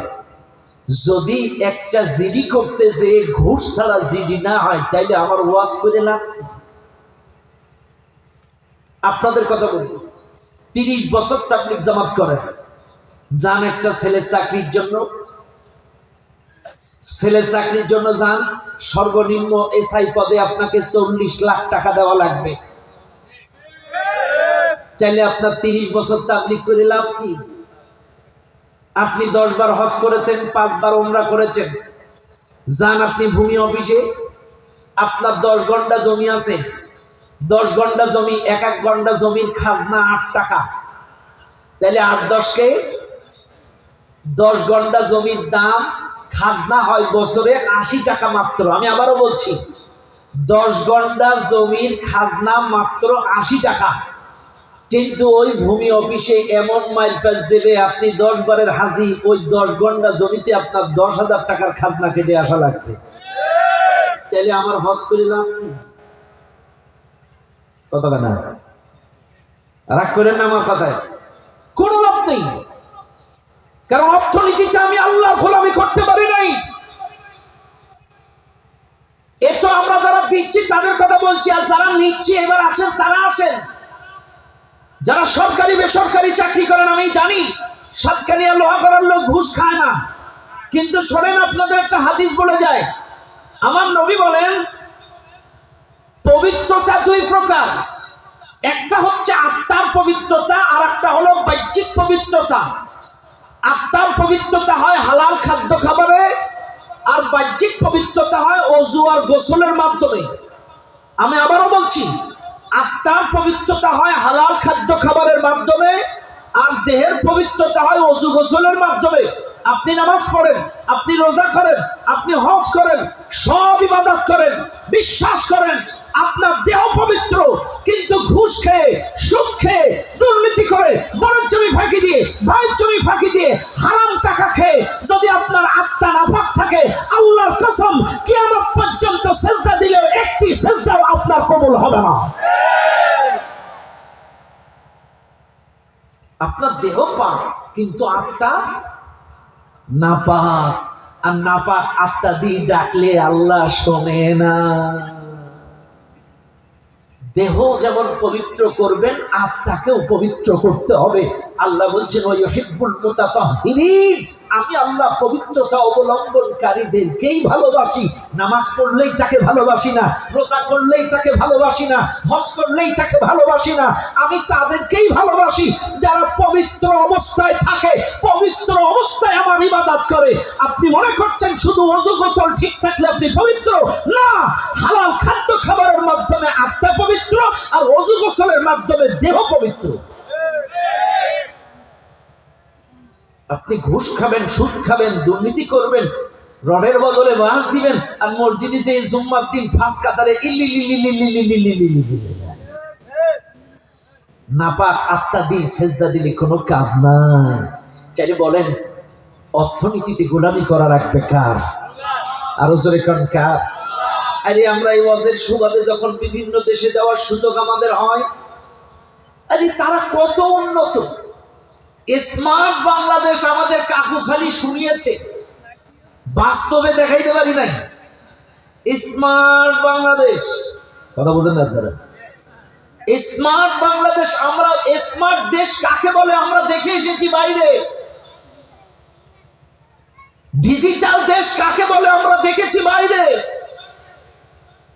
যদি একটা জিডি করতে যে ঘুষ ছাড়া জিডি না হয়, তাইলে আমার ওয়াজ করে না। আপনাদের কথা বলি, ৩০ বছর তাবলীগ জামাত করেন, যান একটা ছেলের চাকরির জন্য যান, সর্বনিম্ন এসআই পদে আপনাকে ৪০ লাখ টাকা দেওয়া লাগবে। চাইলে আপনার ৩০ বছর তাবলীগ করে লাভ কি? আপনি ১০ বার হজ করেছেন, ৫ বার উমরা করেছেন, যান আপনি ভূমি অফিসে, আপনার ১০ ঘন্টা জমি আছে, ১০ ঘন্টা জমি, এক ঘন্টা জমির খাজনা ৮ টাকা। তাহলে ৮-১০কে ১০ ঘন্টা জমির দাম খাজনা হয় বছরে ৮০ টাকা মাত্র। আমি আবারও বলছি, ১০ ঘন্টা জমির খাজনা মাত্র ৮০ টাকা। কিন্তু ওই ভূমি অফিসে এমন মাইলপাস দেবে, আপনি ১০ বারের হাজি, ওই ১০ ঘন্টা জমিতে আপনার ১০,০০০ টাকার খাজনা কেটে আসা লাগবে। তাহলে আমার হজ করিলাম কত না? রাগ করেন না আমার কথায়, কোন লাভ নেই। কারণ অর্থনীতিতে আমি আল্লাহর গোলামি করতে পারি নাই। এতো আমরা যারা দিচ্ছি তাদের কথা বলছি, আর যারা নিচ্ছি এবার আছেন তারা আসেন। যারা সরকারি বেসরকারি চাকরি করেন, আমি জানি সাতকানিয়া লোহা করার লোক ঘুষ খায় না, কিন্তু শোনেন আপনাদের একটা হাদিস বলে যায়, আমার নবী বলেন পবিত্রতা ২ প্রকার, একটা হচ্ছে আত্মার পবিত্রতা, আর একটা হলো বাহ্যিক পবিত্রতা। আত্মার পবিত্রতা হয় হালাল খাদ্য খাবারে, আর বাহ্যিক পবিত্রতা হয় ওযু আর গোসলের মাধ্যমে। আমি আবারও বলছি, আত্মার পবিত্রতা হয় হালাল খাদ্য খাবারের মাধ্যমে, আর দেহের পবিত্রতা হয় ওযু গোসলের মাধ্যমে। আপনি নামাজ পড়েন, আপনি রোজা করেন, আপনি হজ করেন, সব ইবাদত করেন, বিশ্বাস করেন, আপনার দেহ পবিত্র, কিন্তু ঘুষ খেয়ে, সুদ খেয়ে, দুর্নীতি করে, বরের জমি ফাঁকি দিয়ে, ভাইয়ের জমি ফাঁকি দিয়ে, হারাম টাকা খেয়ে যদি আপনার আত্মা নাপাক থাকে, আল্লাহর কসম কিয়ামত পর্যন্ত সেজদা দিলেও একটি সেজদাও আপনার কবুল হবে না। আপনার দেহ পাক, কিন্তু আত্মা নাপাক, আর নাপাক আত্মা দিয়ে ডাকলে আল্লাহ শোনে না। দেহ যেমন পবিত্র করবেন, আত্মাকেও পবিত্র করতে হবে। আল্লাহ বলছেন ওয়াইহিব্বুল মুতাতাহহিরিন, আমি আল্লাহ পবিত্রতা অবলম্বনকারীদেরকেই ভালোবাসি। নামাজ পড়লেই তাকে ভালোবাসি না, রোজা করলেই তাকে ভালোবাসি না, হজ করলেই তাকে ভালোবাসি না, আমি তাদেরকেই ভালোবাসি যারা পবিত্র অবস্থায় থাকে, পবিত্র অবস্থায় আমার ইবাদত করে। আপনি মনে করছেন শুধু ওযু গোসল ঠিক থাকলে আপনি পবিত্র? না, হালাল খাদ্য খাবারের মাধ্যমে আত্মা পবিত্র, আর ওযু গোসলের মাধ্যমে দেহ পবিত্র। আপনি ঘুষ খাবেন, সুদ খাবেন, দুর্নীতি করবেন, রডের বদলে বাঁশ দিবেন, আর মসজিদে যে জুম্মার দিন ফাঁস কাতারে নাপাক আত্মা দিয়ে সেজদা দিলে কোনো কাজ নাই। চাইলে বলেন অর্থনীতিতে গোলামি করা রাখবে কার? আরো জোরে কোন কার? আরে আমরা এই ওয়াজের সুবাদে যখন বিভিন্ন দেশে যাওয়ার সুযোগ আমাদের হয়, আরে তারা কত উন্নত, স্মার্ট বাংলাদেশ আমাদের কাকু খালি শুনিয়েছে, বাস্তবে দেখাইতে পারি নাই। স্মার্ট বাংলাদেশ, কথা বুঝেন না আপনারা? স্মার্ট বাংলাদেশ, আমরা স্মার্ট দেশ কাকে বলে আমরা দেখে এসেছি বাইরে। ডিজিটাল দেশ কাকে বলে আমরা দেখেছি বাইরে।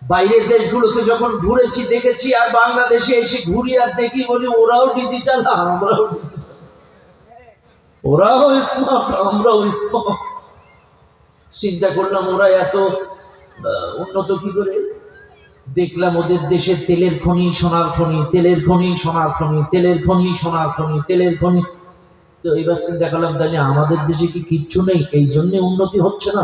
বাইরের দেশগুলোতে যখন ঘুরেছি দেখেছি, আর বাংলাদেশে এসে ঘুরি আর দেখি, বলি ওরাও ডিজিটাল, আমরাও ডিজিটাল, ওরাও স্মার্ট, আমরাও স্মার্ট। চিন্তা করলাম ওরা এত উন্নত কি করে। দেখলাম ওদের দেশে তেলের খনি, সোনার খনি, তেলের খনি, সোনার খনি, তেলের খনি, সোনার খনি, তেলের খনি। তো এবার চিন্তা করলাম তাহলে আমাদের দেশে কি কিচ্ছু নেই, এই জন্য উন্নতি হচ্ছে না।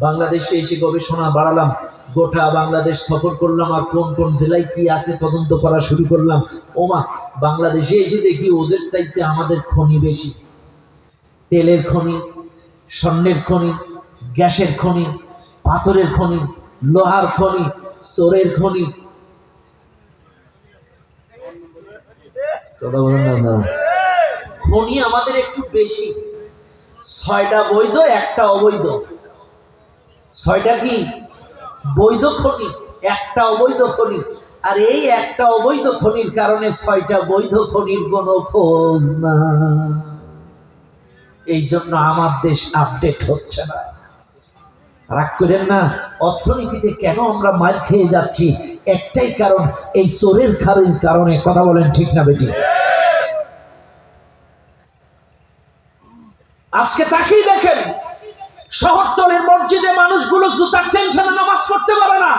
বাংলাদেশে এসে গবেষণা বাড়ালাম, গোটা বাংলাদেশ সফর করলাম, আর কোন কোন জেলায় কি আছে তদন্ত করা শুরু করলাম। ওমা, বাংলাদেশে এসে দেখি ওদের চাইতে আমাদের খনি বেশি। তেলের খনি, স্বর্ণের খনি, গ্যাসের খনি, পাথরের খনি, লোহার খনি, চোরের খনি। কথা বলেন না? খনি আমাদের একটু বেশি। 6টা বৈধ, একটা অবৈধ। 6টা কি বৈধ খনি, একটা অবৈধ খনি। আর এই একটা অবৈধ খনির কারণে 6টা বৈধ খনির কোনো খোঁজ না। এই জন্য আমার দেশ আপডেট হচ্ছে না। রাগ করেন না, অর্থনীতিতে কেন আমরা মার খেয়ে যাচ্ছি? একটাই কারণ, এই চোরের খারির কারণে। কথা বলেন ঠিক না বেটি? আজকে তাকিয়ে দেখেন, শহরতলির মসজিদে মানুষগুলো জুতার টেনশনে নামাজ পড়তে পারে না।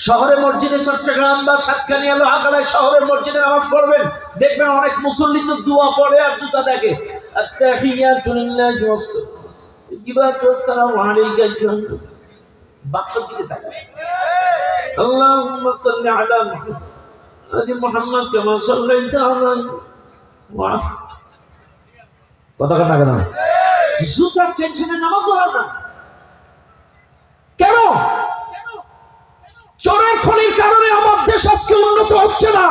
শহরে মসজিদে, চট্টগ্রাম বা সাতকানিয়া, লোহাগাড়ায় শহরের মসজিদে নামাজ পড়বেন, দেখবেন অনেক মুসল্লি তো দোয়া পড়ে আর জুতা দেখে। বাক্সর দিকে তাকায়, আল্লাহুম্মা সাল্লি আলা মুহাম্মাদ কামা সাল্লাইতা আলা কথা না কেন? জুতার টেনশনে নামাজ হয় না কেন? চোরের খনির কারণে আমার দেশ আজকে উন্নত হচ্ছে না।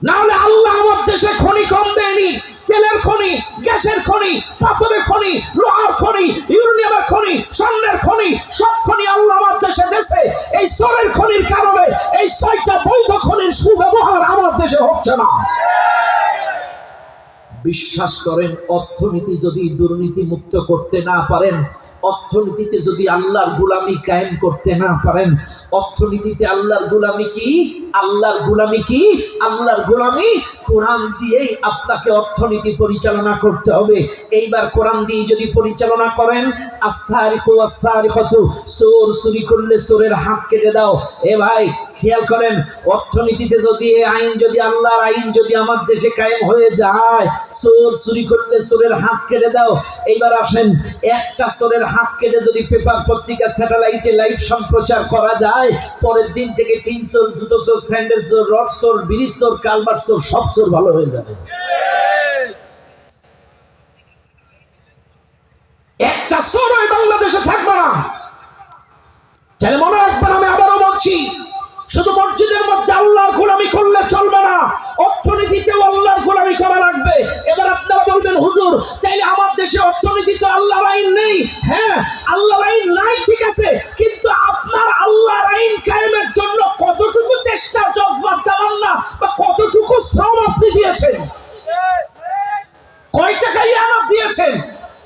না হলে আল্লাহ আমার দেশে খনি কম দেয়নি। তেলের খনি, গ্যাসের খনি, পাথরের খনি, লোহার খনি, ইউরেনিয়ামের খনি, স্বর্ণের খনি, সব খনি আল্লাহ আমার দেশে দিয়েছে। এই চোরের খনির কারণে এই 6টা বৈধ খনির সুব্যবহার আমার দেশে হচ্ছে না। বিশ্বাস করেন, অর্থনীতি যদি দুর্নীতি মুক্ত করতে না পারেন, অর্থনীতিতে যদি আল্লাহর গোলামি কায়েম করতে না পারেন, অর্থনীতিতে আল্লাহর গোলামি কি? আল্লাহর গোলামি কি? আল্লাহর গোলামি। কোরআন দিয়েই আপনাকে অর্থনীতি পরিচালনা করতে হবে। এইবার কোরআন দিয়ে যদি পরিচালনা করেন, আস-সারিকু ওয়াস-সারিকাতু, চোর চুরি করলে চোরের হাত কেটে দাও। এ ভাই খেয়াল করেন, অর্থনীতিতে যদি এই আইন, যদি আল্লাহর আইন যদি আমার দেশে কায়েম হয়ে যায়, চোর চুরি করলে চোরের হাত কেটে দাও। এইবার আসেন, একটা চোরের হাত কেটে যদি পেপার পত্রিকা স্যাটেলাইটে লাইভ সম্প্রচার করা যায়, পরের দিন থেকে টিন চোর, জুতো চোর, স্যান্ডেল চোর, রড চোর, ব্রিজ চোর, কালভার্ট চোর, সব চোর ভালো হয়ে যাবে। একটা চোর ওই বাংলাদেশে থাকবে না। তাহলে মনে রাখবেন, আমি আবারও বলছি, শুধু মসজিদের মধ্যে আল্লাহর গোলামি করলে চলবে না, অর্থনীতিতেও আল্লাহর গোলামি করা লাগবে। এবার আপনারা বলবেন, হুজুর চাইলে আমার দেশে অর্থনীতিতে আল্লাহর আইন নেই। হ্যাঁ, আল্লাহর আইন নাই, ঠিক আছে, কিন্তু আপনার আল্লাহর আইন কায়েমের জন্য কতটুকু চেষ্টা, জজ্বাত, তামান্না বা কতটুকু শ্রম আপনি দিয়েছেন? কয় টাকা ইয়ানাত দিয়েছেন?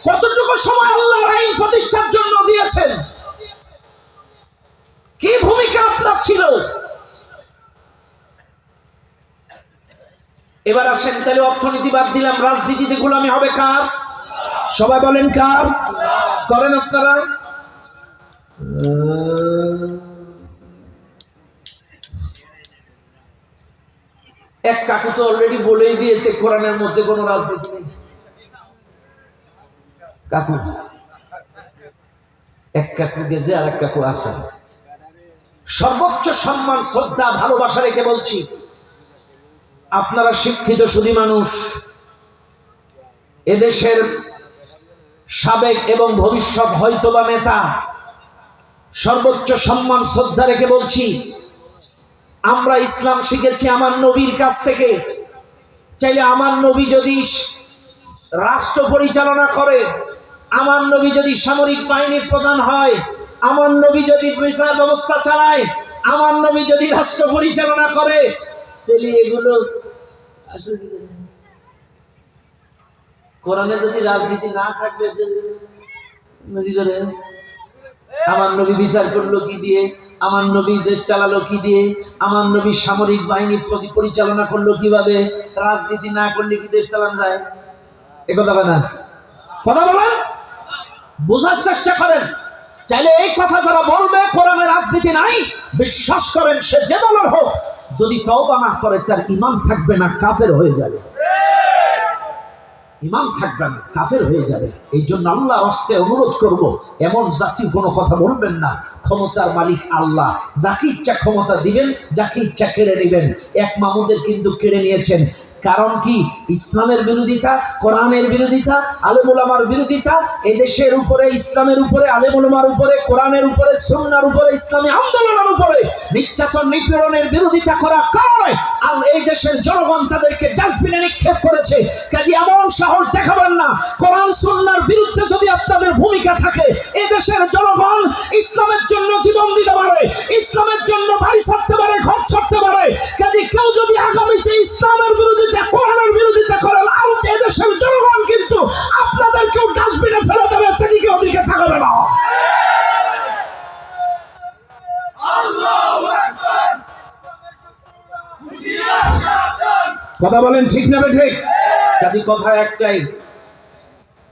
কতটুকু সময় আল্লাহর আইন প্রতিষ্ঠার জন্য দিয়েছেন? কি ভূমিকা আপনার ছিল? এবার আসেন, তাহলে অর্থনীতি বাদ দিলাম, রাজনীতিতে গোলামি হবে কার? সবাই বলেন কার? করেন আপনারা? এক কাকু তো অলরেডি বলেই দিয়েছে, কোরআনের মধ্যে কোনো রাজনীতি নেই। কাকু, এক কাকু গেছে আর এক কাকু আছে। সর্বোচ্চ সম্মান, শ্রদ্ধা, ভালোবাসা রেখে বলছি, আপনারা শিক্ষিত সুধী মানুষ, এদেশের সাবেক এবং ভবিষ্যৎ হয়তোবা নেতা, সর্বোচ্চ সম্মান শ্রদ্ধা রেখে বলছি, আমরা ইসলাম শিখেছি আমার নবীর কাছ থেকে। চাইলে আমার নবী যদি রাষ্ট্র পরিচালনা করে, আমার নবী যদি সামরিক বাহিনীর প্রধান হয়, আমার নবী যদি বিচার ব্যবস্থা চালায়, আমার নবী যদি রাষ্ট্র পরিচালনা করে, তাহলে এগুলো আসলে কোরআনে যদি রাজনীতি না থাকবে, নবী করে আমার নবী বিচার করলো কি দিয়ে, আমার নবী দেশ চালালো কি দিয়ে, আমার নবী সামরিক বাহিনী পরিচালনা করলো কিভাবে, রাজনীতি না করলে কি দেশ চালানো যায়? এ কথা বলে না, কথা বলেন, বোঝার চেষ্টা করেন। চাইলে এই কথা যারা বলবে কোরআনে রাজনীতি নাই, বিশ্বাস করেন সে যে দলের হোক, যদি তওবা না করে তার ঈমান থাকবে না, কাফের হয়ে যাবে। ঈমান থাকবে না, কাফের হয়ে যাবে। এই জন্য আল্লাহর হস্তে অনুরোধ করব, এমন জাতি কোনো কথা বলবেন না। ক্ষমতার মালিক আল্লাহ, যাকে ইচ্ছা ক্ষমতা দিবেন, যাকে ইচ্ছা কেড়ে নেবেন। এক মামুদের কিন্তু কেড়ে নিয়েছেন। কারণ কি? ইসলামের বিরোধিতা, কোরআনের বিরোধিতা, আলেম ওলামার বিরোধিতা। এই দেশের উপরে ইসলামের উপরে, আলেম ওলামার উপরে, কোরআনের উপরে, সুন্নাহর উপরে, ইসলামী আন্দোলনের উপরে নির্যাতন নিপীড়নের বিরোধিতা করার কারণে এই দেশের জনগণ তাদেরকে ডাস্টবিনে নিক্ষেপ করেছে। কাজে এমন সাহস দেখাবেন না। কোরআন সুন্নাহর বিরুদ্ধে যদি আপনাদের ভূমিকা থাকে, এই দেশের জনগণ ইসলামের জন্য জীবন দিতে পারে, ইসলামের জন্য বাড়ি ছাড়তে পারে, ঘর ছাড়তে পারে। কাজে কেউ যদি আগামীতে ইসলামের বিরোধিতা, কোরআনের বিরোধিতা করেন, আর এই দেশের জনগণ কিন্তু আপনাদেরকেও ডাস্টবিনে ফেলে দেবে, সেদিকে ওদিকে থাকবে না। কথা বলেন ঠিক না ঠিক? কাজে কথা একটাই,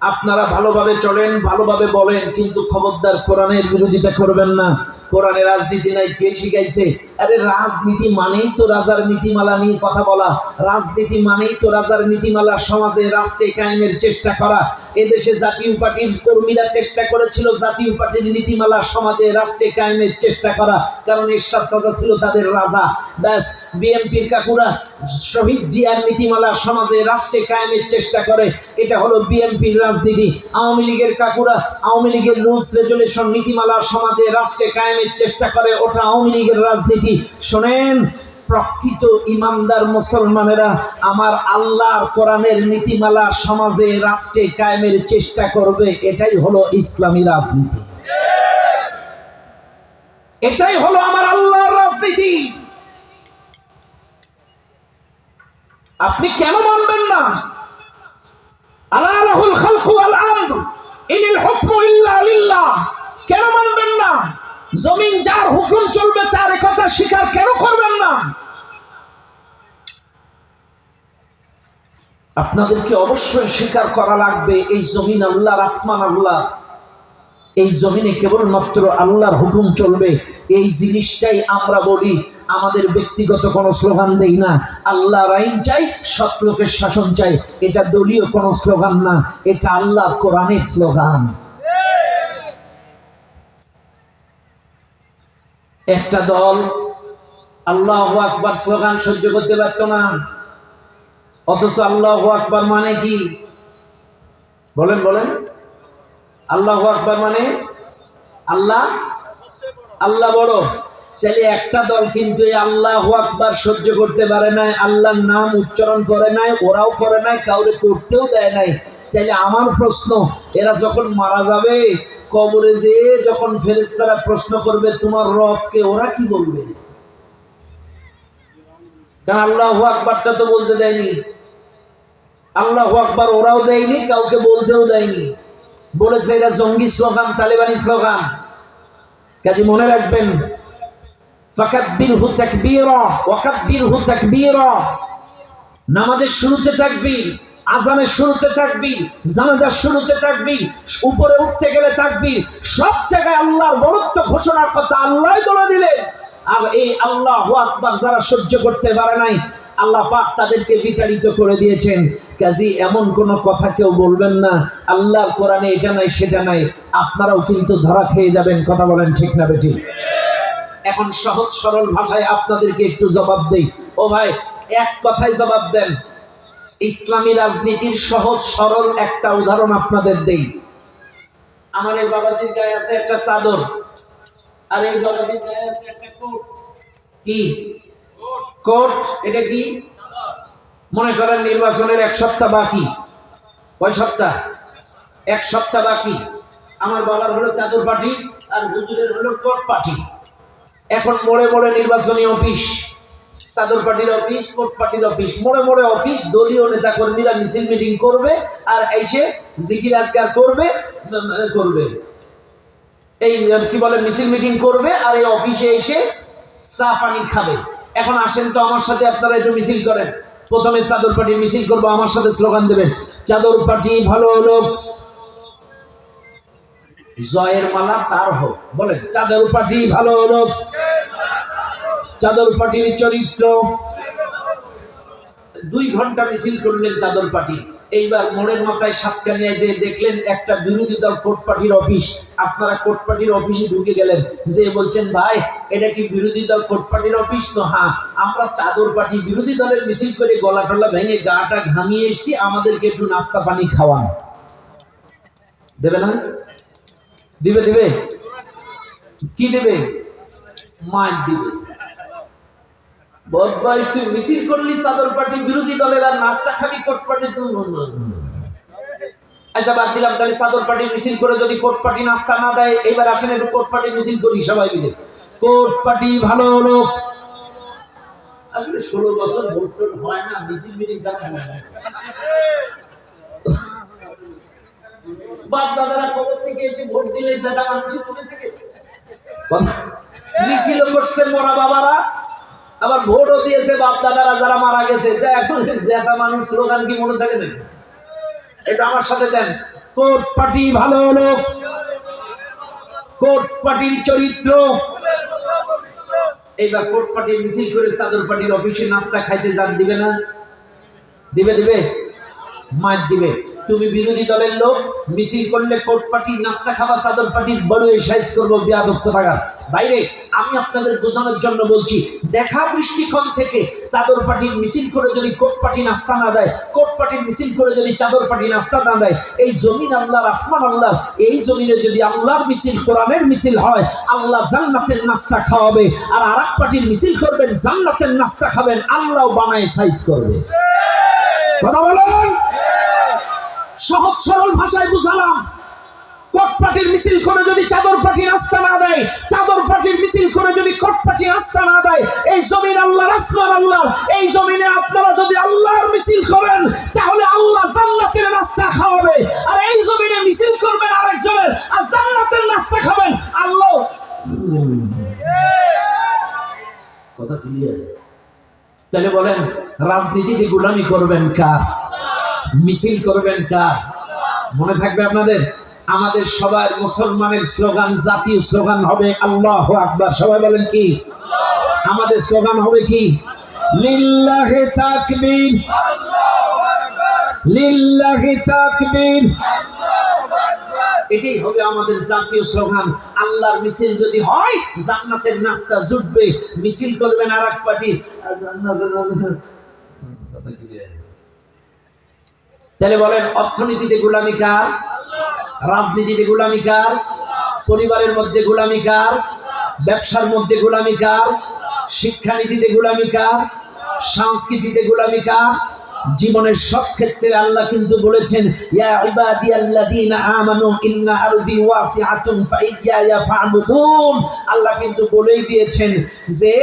আপনারা ভালোভাবে চলেন, ভালোভাবে বলেন, কিন্তু খবরদার কোরআনের বিরোধিতা করবেন না। কোরআনে রাজনীতি নাই, কে শিখাইছে? আরে রাজনীতি মানেই তো রাজার নীতিমালা নিয়ে কথা বলা, রাজনীতি মানেই তো রাজার নীতিমালা সমাজে রাষ্ট্রে কায়েমের চেষ্টা করা। এদেশে জাতীয় পার্টির কর্মীরা চেষ্টা করেছিল জাতীয় পার্টির নীতিমালা সমাজে রাষ্ট্রে কায়েমের চেষ্টা করা, কারণ এরশাদ চাচা ছিল তাদের রাজা। ব্যাস, বিএনপির কাকুরা শহীদ জিয়ার নীতিমালা সমাজে রাষ্ট্রে কায়েমের চেষ্টা করে, এটা হলো বিএনপির রাজনীতি। আওয়ামী লীগের কাকুরা আওয়ামী লীগের রুলস রেজুলেশন নীতিমালা সমাজে রাষ্ট্রে কায়েমের চেষ্টা করে, ওটা আওয়ামী লীগের রাজনীতি। শোনেন, প্রকৃত ইমানদার মুসলমানেরা আমার আল্লাহর কোরআনের নীতিমালা সমাজে রাষ্ট্রে কায়েমের চেষ্টা করবে, এটাই হলো ইসলামী রাজনীতি, এটাই হলো আমার আল্লাহর রাজনীতি। আপনি কেন মানবেন না? আলা লাহুল খালকু ওয়াল আমর ইনিল হুকমু ইল্লা লিল্লাহ। কেন মানবেন না? জমিন যার হুকুম চলবে তার কথা স্বীকার কেন করবেন না? আপনাদেরকে অবশ্যই স্বীকার করা লাগবে এই জমিন আল্লাহর, আসমান আল্লাহ। এই জমিনে কেবলমাত্র আল্লাহর হুকুম চলবে, এই জিনিসটাই আমরা বলি। আমাদের ব্যক্তিগত কোনো স্লোগান দেই না। আল্লাহর আইন চাই, সৎ লোকের শাসন চাই, এটা দলীয় কোনো স্লোগান না, এটা আল্লাহর কোরআনের স্লোগান। একটা দল আল্লাহু আকবার স্লোগান সহ্য করতে পারত না, অথচ আল্লাহু আকবার মানে কি? বলেন বলেন, আল্লাহু আকবার মানে আল্লাহ, আল্লাহ বড়। চাইলে একটা দল কিন্তু এই আল্লাহু আকবার সহ্য করতে পারে নাই, আল্লাহর নাম উচ্চারণ করে নাই, ওরাও করে নাই, কাউরে করতেও দেয় নাই। চাইলে আমার প্রশ্ন, এরা যখন মারা যাবে কবরে যে যখন ফেরেশতারা প্রশ্ন করবে তোমার রবকে, ওরা কি বলবে? কারণ আল্লাহু আকবারটা তো বলতে দেয়নি, আল্লাহু আকবার ওরাও দেয়নি, কাউকে বলতেও দেয়নি, বলেছে এটা জঙ্গি স্লোগান, তালেবানি স্লোগান। কাজে মনে রাখবেন, ফাকাব্বিরহু তাকবীরা ওয়াকাব্বিরহু তাকবীরা। নামাজের শুরুতে তাকবীর, আযানের শুরুতে তাকবীর, জানাজার শুরুতে তাকবীর, উপরে উঠতে গেলে তাকবীর। সব জায়গায় আল্লাহর বড়ত্ব ঘোষণার কথা আল্লাহই বলে দিলেন। আর এই আল্লাহু আকবার যারা সহ্য করতে পারে নাই, আল্লাহ পাক তাদেরকে বিতাড়িত করে দিয়েছেন। কাজী এমন কোন কথা কেউ বলবেন না আল্লাহর কোরআনে এটা নাই সেটা নাই, আপনারাও কিন্তু ধরা খেয়ে যাবেন। কথা বলেন ঠিক না বেঠিক? এখন সহজ সরল ভাষায় আপনাদেরকে একটু জবাব দেই। ও ভাই, এক কথায় জবাব দেন। ইসলামী রাজনীতির সহজ সরল একটা উদাহরণ আপনাদের দেই। আমার এই বাবাজির গায়ে আছে একটা চাদর, আর এই বাবাজির গায়ে আছে একটা কোট। কি কোট? এটা কি? মনে করেন নির্বাচনের 1 সপ্তাহ বাকি। কয় সপ্তাহ? 1 সপ্তাহ বাকি। আমার বাবার হলো চাদর পার্টি আর হুজুরের হলো কোট পার্টি। এখন মোড়ে মোড়ে নির্বাচনী অফিস, চাদর পার্টির অফিস, কোট পার্টির অফিস, মোড়ে মোড়ে অফিস। দলীয় নেতা কর্মীরা মিছিল মিটিং করবে আর এসে জিকির আজকার করবে করবে এই কি বলে মিছিল মিটিং করবে আর এই অফিসে এসে চা পানি খাবে। এখন আসেন তো আমার সাথে আপনারা একটু মিছিল করেন। প্রথমে চাদর পার্টি মিছিল করবো, আমার সাথে স্লোগান দেবেন, চাদর পার্টি ভালো হলো জয়ের মালা তার হোক। বলেন, চাদর পার্টি ভালো হলো, চাদর পার্টির চরিত্র। 2 ঘন্টা মিছিল করলেন চাদর পার্টি। এইবার মোড়ের মাথায় সাতকানিয়ায় যে দেখলেন একটা বিরোধী দল কোট পার্টির অফিস। আপনারা কোট পার্টির অফিসে ঢুকে গেলেন, যে বলছেন ভাই এটা কি বিরোধী দল কোট পার্টির অফিস? তো হ্যাঁ, আমরা চাদর পার্টি বিরোধী দলের মিছিল করে গলা টলা ভেঙে গাটা ঘামিয়ে এসেছি, আমাদেরকে একটু নাস্তা পানি খাওয়ান। দেবে না? দিবে দিবে কি দিবে? মাছ দিবে। বদমাইশ, তুই মিছিল করলি চাদর পার্টি বিরোধী দলের, আর নাস্তা খাবি কোট পার্টি। আচ্ছা বাদ দিলাম, তাহলে চাদর পার্টি মিছিল করে যদি কোট পার্টি নাস্তা না দেয়, এইবার আসেন একটু কোট পার্টি মিছিল করি সবাই মিলে। কোট পার্টি ভালো হলো। আসলে 16 বছর ভোট টোট হয় না, মিছিল মিটিং করা হয় না। বাপ দাদারা কবর থেকে এসে ভোট দিলে যেটা মানুষের মনে থাকে। মিছিল করছে মরা বাবারা, আবার ভোটও দিয়েছে বাপ দাদারা যারা মারা গেছে। এখন যেটা মানুষ স্লোগান কি মনে থাকে নাকি? এটা আমার সাথে দেন, কোট পার্টি ভালো হলো, কোট পার্টির চরিত্র। এইবার কোট পার্টির মিছিল করে চাদর পার্টির অফিসে নাস্তা খাইতে যান, দিবে না? দিবে দিবে মাছ দিবে। তুমি বিরোধী দলের লোক, মিছিল করলে কোট পার্টির নাস্তা খাবা, চাদর পার্টির বড় সাইজ করবো, বেয়াদব থাকা বাইরে। আমি আপনাদের বোঝানোর জন্য বলছি, দেখা দৃষ্টিকোণ থেকে চাদর পার্টির মিছিল করে যদি কোট পার্টি নাস্তা না দেয়, কোট পার্টির মিছিল করে যদি চাদর পার্টি নাস্তা না দেয়, এই জমিন আল্লাহর, আসমান আল্লাহর, এই জমিনে যদি আল্লাহর মিছিল, কোরআনের মিছিল হয়, আল্লাহ জান্নাতের নাস্তা খাওয়াবে। আর আরেক পার্টির মিছিল করবেন, জান্নাতের নাস্তা খাবেন, আল্লাহ বানায় সাইজ করবে। কথা বলেন, সহজ সরল ভাষায় বুঝালাম। কোট পার্টির মিছিল করে যদি চাদর পার্টি নাস্তা না দেয়, চাদর পার্টির মিছিল করে যদি কোট পার্টি নাস্তা না দেয়, এই জমিন আল্লাহর, আসমান আল্লাহর, এই জমিনে আপনারা যদি আল্লাহর মিছিল করেন, তাহলে আল্লাহ জান্নাতের নাস্তা খাওয়াবে। আর এই জমিনে মিছিল করবেন আরেকজনের, আর জান্নাতের নাস্তা খাবেন আল্লাহ। কথা ক্লিয়ার? তাহলে বলেন, রাজনীতিতে গোলামি করবেন কার? মিছিল করবেন কার? মনে থাকবে আপনাদের, আমাদের সবার মুসলমানের স্লোগান, জাতীয় স্লোগান হবে আল্লাহু আকবার। সবাই বলেন কি? আমাদের স্লোগান হবে কি? লিল্লাহি তাকবীর, লিল্লাহি তাকবীর। এটাই হবে আমাদের জাতীয় স্লোগান। আল্লাহর মিছিল যদি হয়, জান্নাতের নাস্তা জুটবে। মিছিল করবেন আরেক পার্টি, তাহলে বলেন, অর্থনীতিতে গোলামি কার? রাজনীতিতে গোলামি কার? পরিবারের মধ্যে গোলামি কার? ব্যবসার মধ্যে গোলামি কার? শিক্ষানীতিতে গোলামি কার? সংস্কৃতিতে গোলামি কার? জীবনের সব ক্ষেত্রে আল্লাহ কিন্তু বলেছেন, ইয়া ইবাদিয়াল্লাযীনা আমানু ইন্না আরদি ওয়াসিআতুন ফাইয়্যায়া ফা'বুদুন। আল্লাহ কিন্তু বলেই দিয়েছেন যে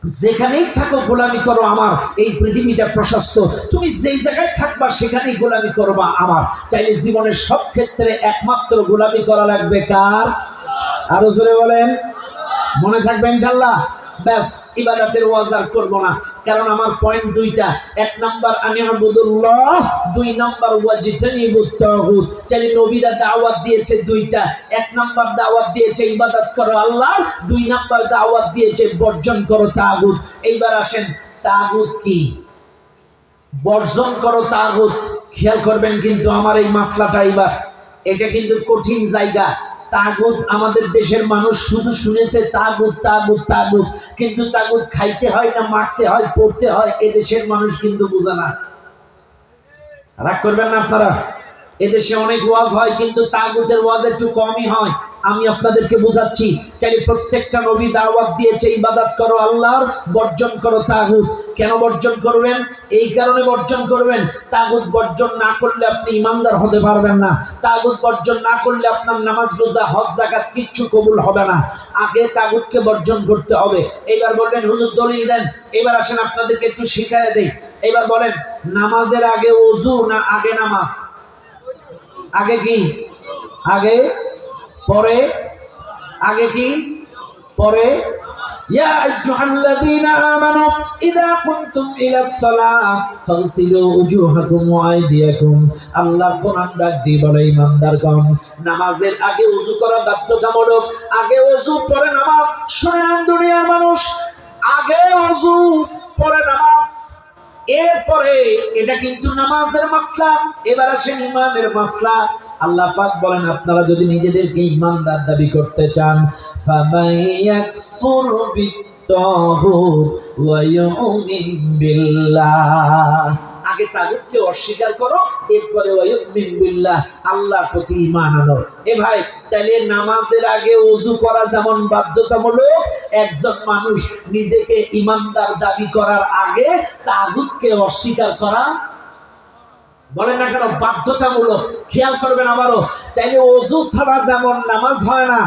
যেখানেই থাকো গোলামি করো আমার, এই পৃথিবীটা প্রশস্ত, তুমি যেই জায়গায় থাকবা সেখানেই গোলামি করবা আমার। চাইলে জীবনের সব ক্ষেত্রে একমাত্র গোলামি করা লাগবে কার? আরো জোরে বলেন, মনে থাকবে ইনশাআল্লাহ। ব্যাস, ইবাদতের ওয়াজ আর করবো না, কারণ আমার পয়েন্ট 2টা। 1 নাম্বার আনিয়াবুদুল্লাহ, 2 নাম্বার ওয়াজতানিবুত তাগুত। চাইলে নবীরা দাওয়াত দিয়েছে 2টা। 1 নাম্বার দাওয়াত দিয়েছে ইবাদত করো আল্লাহর, 2 নাম্বার দাওয়াত দিয়েছে বর্জন করো তাগুত। এইবার আসেন, তাগুত কি? বর্জন করো তাগুত। খেয়াল করবেন কিন্তু আমার এই মাসলাটা, এবার এটা কিন্তু কঠিন জায়গা। তাগুত আমাদের দেশের মানুষ শুধু শুনেছে তাগুত তাগুত তাগুত, কিন্তু তাগুত খাইতে হয় না মারতে হয়, পড়তে হয়, এদেশের মানুষ কিন্তু বুঝে না। রাগ করবেন না আপনারা, এদেশে অনেক ওয়াজ হয় কিন্তু তাগুতের ওয়াজ একটু কমই হয়। আমি আপনাদেরকে বোঝাচ্ছি। চাইলে প্রত্যেকটা নবী দাওয়াত দিয়েছে ইবাদত করো আল্লাহর, বর্জন করো তাগুত। কেন বর্জন করবেন? এই কারণে বর্জন করবেন, তাগুত বর্জন না করলে আপনি ইমানদার হতে পারবেন না। তাগুত বর্জন না করলে আপনার নামাজ, রোজা, হজ, যাকাত কিচ্ছু কবুল হবে না। আগে তাগুতকে বর্জন করতে হবে। এবার বলবেন হুজুর দলিল দেন। এবার আসেন আপনাদেরকে একটু শিখায় দেই। এবার বলেন, নামাজের আগে ওযু না আগে নামাজ? আগে কি? আগে? পরে? আগে কি? পরে? ইয়া আইয়ুহাল্লাযীনা আমানু ইযা কুনতুম ইলাস সালাহ ফাগসিলু উজুহাকুম ওয়া আইদিয়াকুম। আল্লাহ কোরআন ডাক দিয়ে বলে, ঈমানদারগণ, নামাজের আগে ওযু করা বাধ্যতামূলক। আগে ওযু পরে নামাজ। শুনেন দুনিয়ার মানুষ, আগে ওযু পরে নামাজ। এরপরে এটা কিন্তু নামাজের মাসলা। এবার আসেন ইমানের মাসলা। আল্লাহ পাক বলেন, আপনারা যদি নিজেদেরকে ইমানদার দাবি করতে চান, ফামাইয়াকফুর বিত্তাগুত ওয়া ইউমিন বিল্লাহ, আগে তাগুতকে অস্বীকার করো, এরপরে ওয়া ইউমিন বিল্লাহ, আল্লাহর প্রতি ঈমান আনো। এ ভাই, তাহলে নামাজের আগে ওযু করা যেমন বাধ্যতামূলক, একজন মানুষ নিজেকে ইমানদার দাবি করার আগে তাগুতকে অস্বীকার করা, বলেন না কেন, বাধ্যতামূলক। খেয়াল করবেন আবারও, চাইলে ওযু ছাড়া যেমন নামাজ হয় না,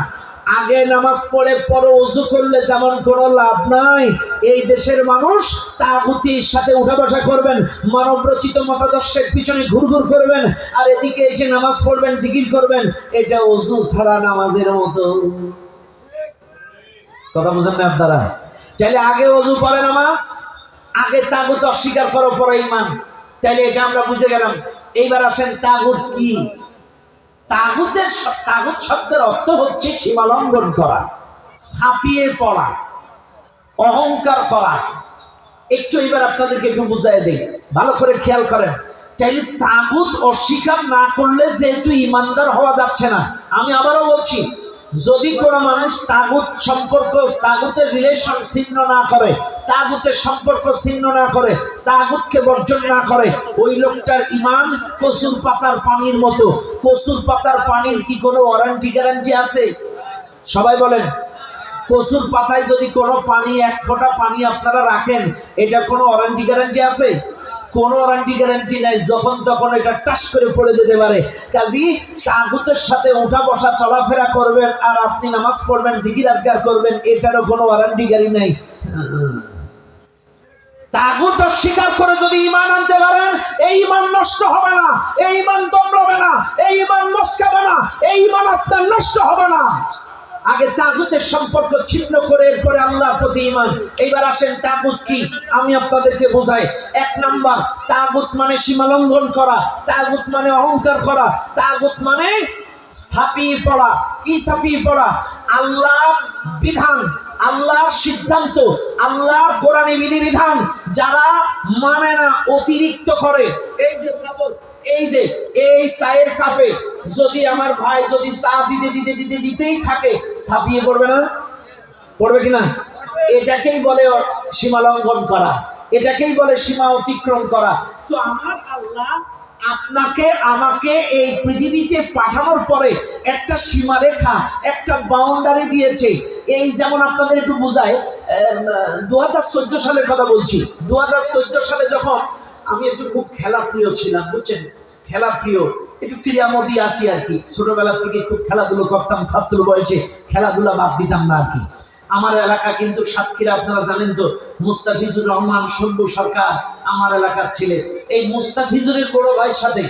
আগে নামাজ পড়ে পরে ওযু করলে যেমন কোনো লাভ নাই। এই দেশের মানুষ তাগুতির সাথে উঠা বসা করবেন, মানবরচিত মতাদর্শের পিছনে ঘুরঘুর করবেন, আর এদিকে এসে নামাজ পড়বেন, জিকির করবেন। এটা ওযু ছাড়া নামাজের মতো। কথা বুঝেন না আপনারা? চাইলে আগে ওযু পরে নামাজ, আগে তাগুত অস্বীকার করো পরে ঈমান। তাইলে এটা আমরা বুঝে গেলাম। এইবার আসেন, তাগুত কি? তাগুত শব্দের অর্থ হচ্ছে সীমালঙ্ঘন করা, ছাপিয়ে পড়া, অহংকার করা। একটু এবার আপনাদেরকে একটু বুঝাই দেই, ভালো করে খেয়াল করেন। চাইলে তাগুত অস্বীকার না করলে যেহেতু ইমানদার হওয়া যাচ্ছে না। আমি আবারও বলছি, যদি কোনো মানুষ তাগুত সম্পর্ক, তাগুতের রিলেশন ছিন্ন না করে, তাগুতের সম্পর্ক ছিন্ন না করে, তাগুতকে বর্জন না করে, ওই লোকটার ঈমান কচুর পাতার পানির মতো। কচুর পাতার পানির কি কোনো ওয়ারেন্টি গ্যারান্টি আছে? সবাই বলেন, কচুর পাতায় যদি কোনো পানি, এক ফোঁটা পানি আপনারা রাখেন, এটা কোনো ওয়ারেন্টি গ্যারান্টি আছে? কোনো ওয়ারেন্টি গ্যারান্টি নাই, যখন তখন এটা টাস করে পড়ে যেতে পারে। কাজী তাগুতের সাথে উঠা বসা চলাফেরা করবেন, আর আপনি নামাজ পড়বেন, জিকির আজকার করবেন, এটারও কোনো ওয়ারেন্টি গ্যারান্টি নাই। তাগুত অস্বীকার করে যদি ঈমান আনতে পারেন, এই ঈমান নষ্ট হবে না, এই ঈমান দমড়াবে না, এই ঈমান মস্কাবে না, এই ঈমান আপনার নষ্ট হবে না। আগে তাগুতের সম্পর্ক ছিন্ন করে এরপরে আল্লাহর প্রতি ঈমান। এইবার আসেন, তাগুত কি? আমি আপনাদেরকে বোঝাই। এক নাম্বার, তাগুত মানে সীমালঙ্ঘন করা, তাগুত মানে অহংকার করা, তাগুত মানে ছাপিয়ে পড়া। কি ছাপিয়ে পড়া? আল্লাহর বিধান, আল্লাহর সিদ্ধান্ত, আল্লাহর কোরআনী বিধিবিধান যারা মানে না, অতিরিক্ত করে। এই যে সাপোজ, এই যে এই চায়ের কাপে যদি আমার ভাই যদি চা দিতেই থাকে, ছাপিয়ে পড়বে না? পড়বে কিনা? এটাকেই বলে সীমা লঙ্ঘন করা, এটাকেই বলে সীমা অতিক্রম করা। তো আমার আল্লাহ আপনাকে আমাকে এই পৃথিবীতে পাঠানোর পরে একটা সীমারেখা, একটা বাউন্ডারি দিয়েছে। এই যেমন আপনাদের একটু বুঝায়, 2014 সালের কথা বলছি। 2014 সালে যখন আমি একটু খুব খেলা প্রিয় ছিলাম, বুঝছেন, খেলা প্রিয়, একটু ক্রীড়ামোদী আসি আর কি। ছোটবেলা থেকে খুব খেলাধুলো করতাম, ছাত্র বয়সে খেলাধুলা বাদ দিতাম না আর কি। আমার এলাকা কিন্তু সাতক্ষীরা, আপনারা জানেন তো, মুস্তাফিজুর রহমান শম্ভু সরকার আমার এলাকার ছেলে। এই মুস্তাফিজুরের বড় ভাইয়ের সাথে,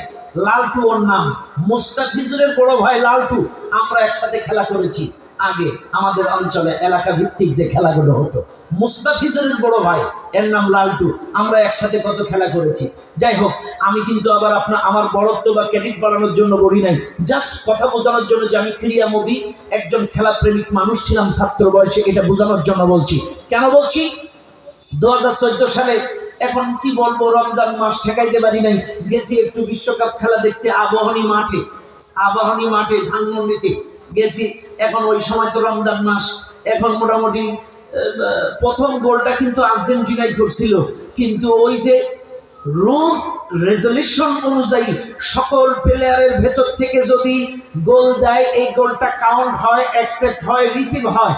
লালটু ওর নাম, মুস্তাফিজুরের বড় ভাই লালটু, আমরা একসাথে খেলা করেছি। আগে আমাদের অঞ্চলে এলাকা ভিত্তিক যে খেলাগুলো হতো, মুস্তাফিজুরের বড় ভাই, এর নাম লালটু, আমরা একসাথে কত খেলা করেছি। যাই হোক, আমি কিন্তু আবার আমার বড়ত্ব বা ক্রেডিট বাড়ানোর জন্য বলি নাই, জাস্ট কথা বোঝানোর জন্য যে আমি ক্রীড়ামোদী একজন খেলাপ্রেমিক মানুষ ছিলাম ছাত্র বয়সে, এটা বোঝানোর জন্য বলছি। কেন বলছি? 2014 সালে, এখন কি বলবো, রমজান মাস ঠেকাইতে পারি নাই, গেছি একটু বিশ্বকাপ খেলা দেখতে আবাহনী মাঠে ধানমন্ডিতে গেছি। এখন ওই সময় তো রমজান মাস, এখন মোটামুটি প্রথম গোলটা কিন্তু আর্জেন্টিনাই করছিল, কিন্তু ওই যে রুলস রেজলিউশন অনুযায়ী সকল প্লেয়ারের ভেতর থেকে যদি গোল দেয়, এই গোলটা কাউন্ট হয়, অ্যাকসেপ্ট হয়, রিসিভ হয়।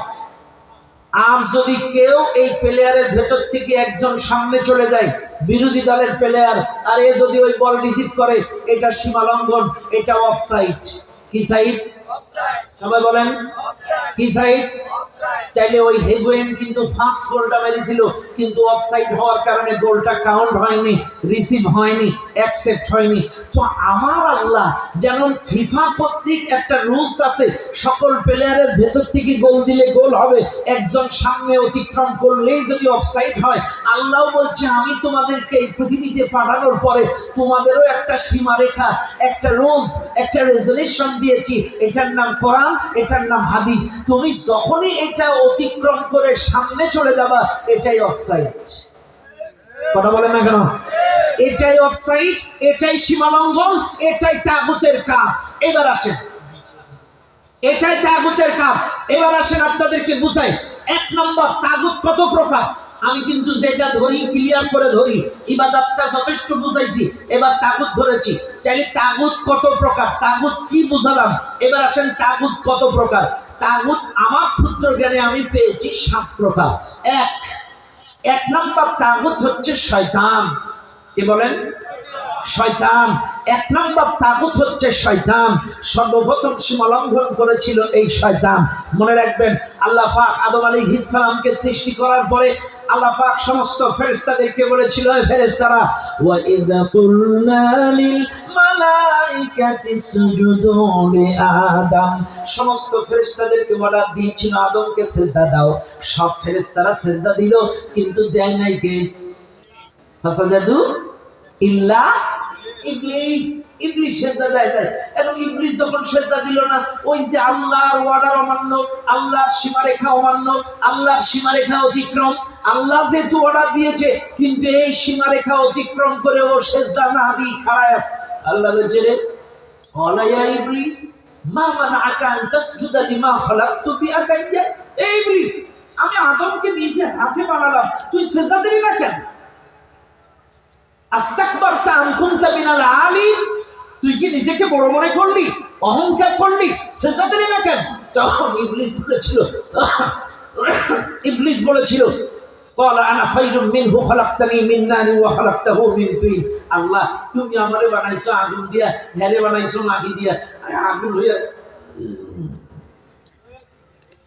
আর যদি কেউ এই প্লেয়ারের ভেতর থেকে একজন সামনে চলে যায়, বিরোধী দলের প্লেয়ার, আর এ যদি ওই বল রিসিভ করে, এটা সীমালঙ্ঘন, এটা অফসাইড। কি সাইড? সবাই বলেন কি সাইড? চাইলে ওই হেগুয়েন কিন্তু ফার্স্ট গোলটা মেরেছিল, কিন্তু অফসাইড হওয়ার কারণে গোলটা কাউন্ট হয়নি, রিসিভ হয়নি, অ্যাকসেপ্ট হয়নি। তো আমার আল্লাহ যেমন ফিফা কর্তৃক একটা রুলস আছে, সকল প্লেয়ারের ভেতর থেকে গোল দিলে গোল হবে, একজন সামনে অতিক্রম করলেই যদি অফসাইড হয়, আল্লাহ বলছে আমি তোমাদেরকে এই পৃথিবীতে পাঠানোর পরে তোমাদেরও একটা সীমারেখা, একটা রুলস, একটা রেজলিউশন দিয়েছি। এটার নাম কোরআন, এটার নাম হাদিস। তুমি যখনই এটা অতিক্রম করে সামনে চলে যাবা, এটাই অফসাইড। কথা বলেন না কেন? এটাই অফসাইড, এটাই সীমালঙ্ঘন, এটাই তাগুতের কাজ। এবার আসেন, এটাই তাগুতের কাজ। এবার আসেন আপনাদেরকে বুঝাই। এক নম্বর, তাগুত কত প্রকার? আমি কিন্তু যেটা ধরি ক্লিয়ার করে ধরি, ইবাদতটা যথেষ্ট বুঝাইছি, এবার তাগুত ধরেছি। চাইলে তাগুত কত প্রকার, তাগুত কি বুঝালাম, এবার আসেন তাগুত কত প্রকার। তাগুত আমার ক্ষুদ্র জ্ঞানে আমি পেয়েছি 7 প্রকার। এক নম্বর তাগুত হচ্ছে শয়তান। কি বলেন? শয়তান। এক নম্বর তাগুত হচ্ছে শয়তান। সর্বপ্রথম সীমালঙ্ঘন করেছিল এই শয়তান। মনে রাখবেন, আল্লাহ পাক আদম আলাইহিস সালামকে সৃষ্টি করার পরে আল্লাহ পাক সমস্ত ফেরেশতাদেরকে বলেছিল, হে ফেরেশতারা, ওয়া ইযা কুলনা লিল মালাইকাতি ইসজুদু লিআদম, সমস্ত ফেরেশতাদেরকে অর্ডার দিয়েছিল আদমকে সিজদা দাও। সব ফেরেশতারা সিজদা দিল, কিন্তু দেয় নাই কে? ফাসাজাদু ইল্লা ইবলিস। ইবলিস সিজদা দেয় নাই। এবং ইবলিস যখন সিজদা দিল না, ওই যে আল্লাহর অর্ডার অমান্য, আল্লাহর সীমারেখা অমান্য, আল্লাহর সীমারেখা অতিক্রম। আল্লাহ যেহেতু অর্ডার দিয়েছে, কিন্তু এই সীমারেখা অতিক্রম করে ও সিজদা না দিয়ে খাড়ায় আছে। আল্লাহ বলছে, রে ক্বালা ইয়া ইবলিস মা মানাআকা আন তাসজুদা লিমা খালাকতু বিয়াদাইয়া। এই ইবলিস, আমি আদমকে নিজে হাতে বানালাম, তুই সিজদা দিলি না কেন? আস্তাকবারতা আম কুনতা মিনাল আলিম, তুই কি নিজেকে বড় মনে করলি, অহংকার করলি, সিজদা দিলি না কেন? তখন ইবলিস বলেছিল ক্বালা আনা খায়রুম মিনহু খালাকতানি মিন নারি ওয়া খালাকতাহু মিন তিন। আল্লাহ, তুমি আমারে বানাইছো আগুন দিয়া, হেরে বানাইছো মাটি দিয়া, আগুন হইয়া।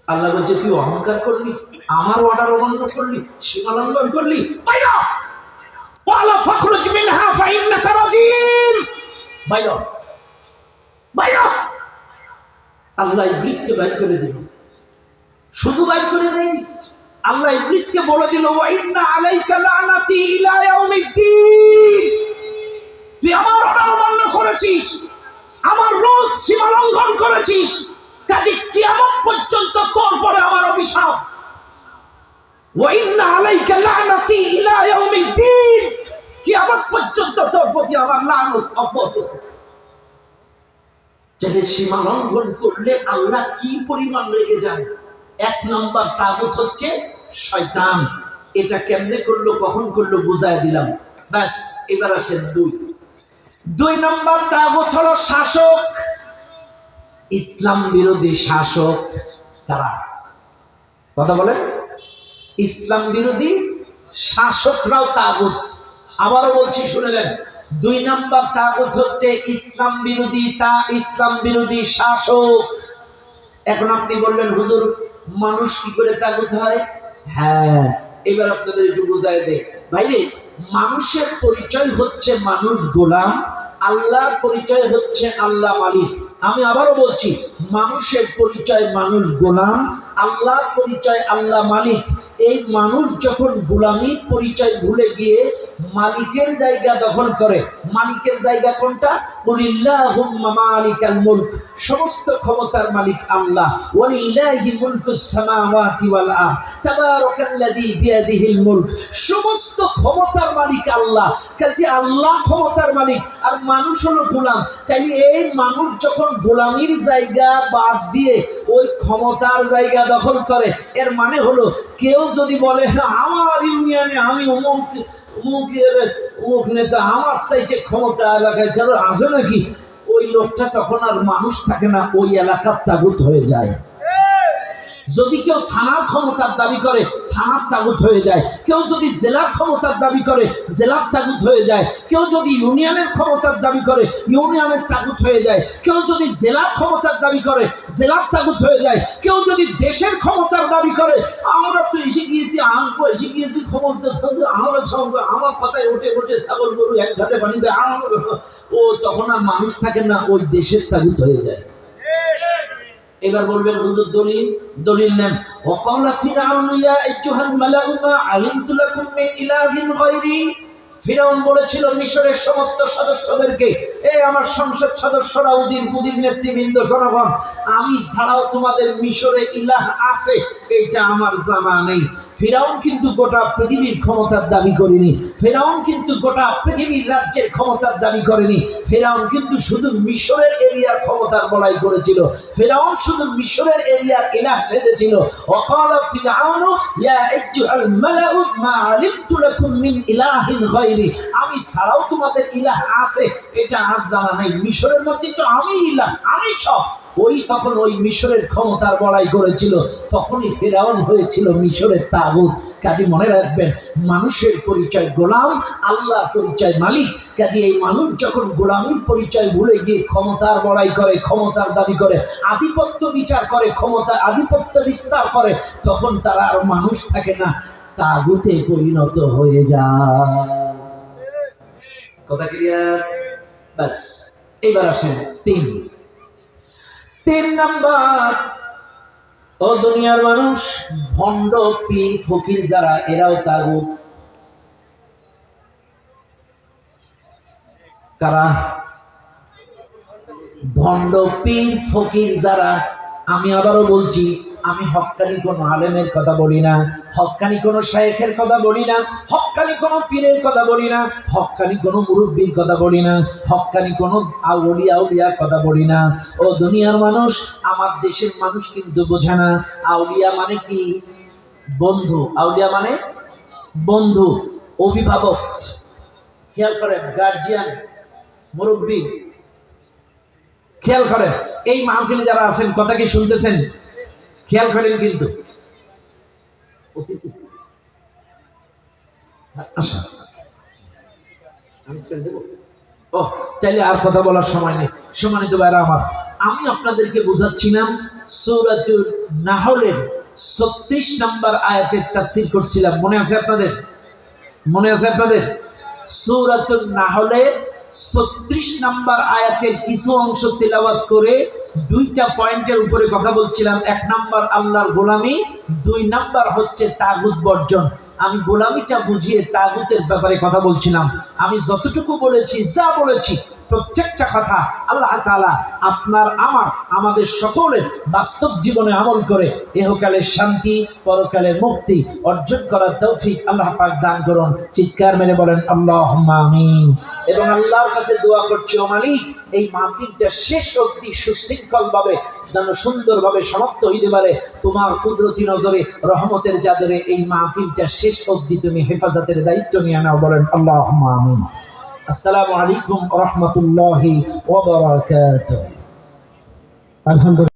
আল্লাহ বলছে, তুই অহংকার করলি, আমার অর্ডার অমান্য করলি, সীমালঙ্ঘন করলি, বাইরে ক্বালা ফাখরুজ মিনহা ফাইন্নাকা রাজিম। বাইরে বাইরে। আল্লাহ ইবলিসকে বাইর করে দিল। শুধু বাইর করে দেয়নি, আল্লাহ ইবলিসকে বলে দিল, ওয়া ইন্না আলাইকা লানাতি ইলা ইয়াউমিদ্দিন, তুই আমার অর্ডার অমান্য করেছিস, আমার রোজ সীমালঙ্ঘন করেছিস, কাজে কিয়ামত পর্যন্ত তোর পরে আমার অভিশাপ। ওয়া ইন্না আলাইকা লানাতি ইলা ইয়াউমিদ্দিন, কিয়ামত পর্যন্ত তোর প্রতি আমার লানত অব্যাহত। যাতে সীমালঙ্ঘন করলে আল্লাহ কি পরিমাণ রেগে যান। এক নম্বর তাগুত হচ্ছে শয়তান। এটা কেমনে করলো, কখন করলো, বুঝায় দিলাম। ব্যাস, এবার আসেন দুই নম্বর তাগুত হলো শাসক। ইসলাম বিরোধী শাসক কারা? কথা বলেন। ইসলাম বিরোধী শাসকরাও তাগুত। আবারও বলছি, শুনে নেন। 2 নম্বর তাগুত হচ্ছে ইসলাম বিরোধী শাসক। এখন আপনি বলবেন, হুজুর মানুষ কি করে তাগুত হয়? হ্যাঁ, এবার আপনাদের একটু বুঝাই দেই। ভাইরে, মানুষের পরিচয় হচ্ছে মানুষ গোলাম, আল্লাহর পরিচয় হচ্ছে আল্লাহ মালিক। আমি আবারও বলছি, মানুষের পরিচয় মানুষ গোলাম, আল্লাহর পরিচয় আল্লাহ মালিক। এই মানুষ যখন গোলামির পরিচয় ভুলে গিয়ে মালিকের জায়গা দখল করে, মালিকের জায়গা কোনটা? কুলিল্লাহুম্মা মালিকাল মুলক, সমস্ত ক্ষমতার মালিক আল্লাহ। ওয়ালিল্লাহি মুলকুস সামাওয়াতি ওয়াল আরদ, তাবারাকাল্লাযী বিয়াদিহিল মুলক, সমস্ত ক্ষমতার মালিক আল্লাহ। কাজে আল্লাহ ক্ষমতার মালিক, আর মানুষ হলো গোলাম। তাই এই মানুষ যখন গোলামির জায়গা বাদ দিয়ে ওই ক্ষমতার জায়গা দখল করে, এর মানে হলো কেউ যদি বলে, হ্যাঁ আমার ইউনিয়নে আমি অমুক অমুক নেতা আমার চাইছে ক্ষমতা এলাকায় কেন আসে নাকি, ওই লোকটা তখন আর মানুষ থাকে না, ওই এলাকার তাগুত হয়ে যায়। যদি কেউ থানার ক্ষমতার দাবি করে থানার তাগুত হয়ে যায়, কেউ যদি জেলার ক্ষমতার দাবি করে জেলার তাগুত হয়ে যায়, কেউ যদি ইউনিয়নের ক্ষমতার দাবি করে ইউনিয়নের তাগুত হয়ে যায়, কেউ যদি জেলার ক্ষমতার দাবি করে জেলার তাগুত হয়ে যায়, কেউ যদি দেশের ক্ষমতার দাবি করে আমরা তো এসে গিয়েছি আসবো এসে গিয়েছি ক্ষমতা আমরা সঙ্গে আমার কথায় উঠে উঠে ছাগল গরু এক ঘাটে পানি দেয় ও তখন আর মানুষ থাকে না, ওই দেশের তাগুত হয়ে যায়। এবার বলবেন হুজুর দলিল, দলিল নেন। ওয়াকালা ফিরআউন ইয়া আইয়ুহাল মালাউ মা আলিমতু লাকুম মিন ইলাহিন গায়রি। ফিরআউন বলেছিল মিশরের সমস্ত সদস্যদেরকে, এই আমার সংসদ সদস্যরা, উজির পুজির নেতৃবৃন্দ, জনগণ, আমি ছাড়াও তোমাদের মিশরে ইলাহ আছে এটা আমার জানা নেই। ফিরআউন কিন্তু গোটা পৃথিবীর ক্ষমতার দাবি করেনি, ফিরআউন কিন্তু গোটা পৃথিবীর রাজ্যের ক্ষমতার দাবি করেনি, ফিরআউন কিন্তু শুধু মিশরের এরিয়ার ক্ষমতার বড়াই করেছিল, ফিরআউন শুধু মিশরের এরিয়ার ইলাহ সেজেছিল। ওয়াকালা ফিরআউন ইয়া আইয়ুহাল মালাউ মা আলিমতু লাকুম মিন ইলাহিন গায়রি। আমি ছাড়াও তোমাদের ইলাহ আছে এটা আর জানা নাই, মিশরের মধ্যে তো আমি ইলাহ, আমি সব। ওই তখন ওই মিশরের ক্ষমতার বড়াই করেছিল, তখনই ফিরআউন হয়েছিল মিশরের তাগুত। কাজে মনে রাখবেন, মানুষের পরিচয় গোলাম, আল্লাহর পরিচয় মালিক। কাজে এই মানুষ যখন গোলামীর পরিচয় ভুলে গিয়ে ক্ষমতার বড়াই করে, ক্ষমতার দাবি করে, আধিপত্য বিচার করে, ক্ষমতা আধিপত্য বিস্তার করে, তখন তারা আর মানুষ থাকে না, তাগুতে পরিণত হয়ে যায়। কথা ক্লিয়ার? ব্যাস, এবার আসেন তিন নাম্বার। ও দুনিয়ার মানুষ, ভণ্ড পীর ফকির যারা, এরাও তাগুত। কারা? ভণ্ড পীর ফকির যারা। আমি আবারও বলছি, আমি হক্কানি কোন আলেমের কথা বলি না, হক্কানি কোন শায়েখের কথা বলি না, হক্কানি কোন পীরের কথা বলি না, হক্কানি কোন মুরব্বির কথা বলি না, হক্কানি কোন আউলিয়া উলিয়ার কথা বলি না। ও দুনিয়ার মানুষ, আমার দেশের মানুষ কিন্তু বোঝে না আউলিয়া মানে কি। বন্ধু, আউলিয়া মানে বন্ধু, অভিভাবক। খেয়াল করেন, গার্জিয়ান, মুরব্বি। খেয়াল করেন, এই মাহফিলে যারা আছেন কথা কি শুনতেছেন? খেয়াল করেন কিন্তু ও চাইলে আর কথা বলার সময় নেই। সম্মানিত ভাইরা আমার, আমি আপনাদেরকে বুঝাচ্ছিলাম সূরাতুন নাহলের 36 নম্বর আয়াতের তাফসীর করছিলাম। মনে আছে আপনাদের? মনে আছে আপনাদের? সূরাতুন নাহলের 36 নম্বর আয়াতের কিছু অংশ তেলাওয়াত করে দুইটা পয়েন্টের উপরে কথা বলছিলাম। 1 নাম্বার আল্লাহর গোলামি, 2 নাম্বার হচ্ছে তাগুত বর্জন। আমি গোলামিটা বুঝিয়ে তাগুতের ব্যাপারে কথা বলছিলাম। আমি যতটুকু বলেছি, যা বলেছি, প্রত্যেকটা কথা আল্লাহ তাআলা আপনার আমাদের সকলের বাস্তব জীবনে আমল করে ইহকালের শান্তি, পরকালের মুক্তি অর্জন করার তৌফিক আল্লাহ পাক দান করুন। চিৎকার মেরে বলেন আল্লাহুম্মা আমিন। এবং আল্লাহর কাছে দোয়া করছি, ও মালিক, এই মাহফিলটা শেষ অবধি সুশৃঙ্খল ভাবে যেন সুন্দরভাবে সমাপ্ত হইতে পারে। তোমার কুদরতি নজরে, রহমতের চাদরে এই মাহফিলটা শেষ অবধি তুমি হেফাজতের দায়িত্ব নিয়ে নাও। বলেন আল্লাহুম্মা আমিন। আসসালামু আলাইকুম ওয়া রাহমাতুল্লাহি ওয়া বারাকাতুহু। আলহামদুলিল্লাহ।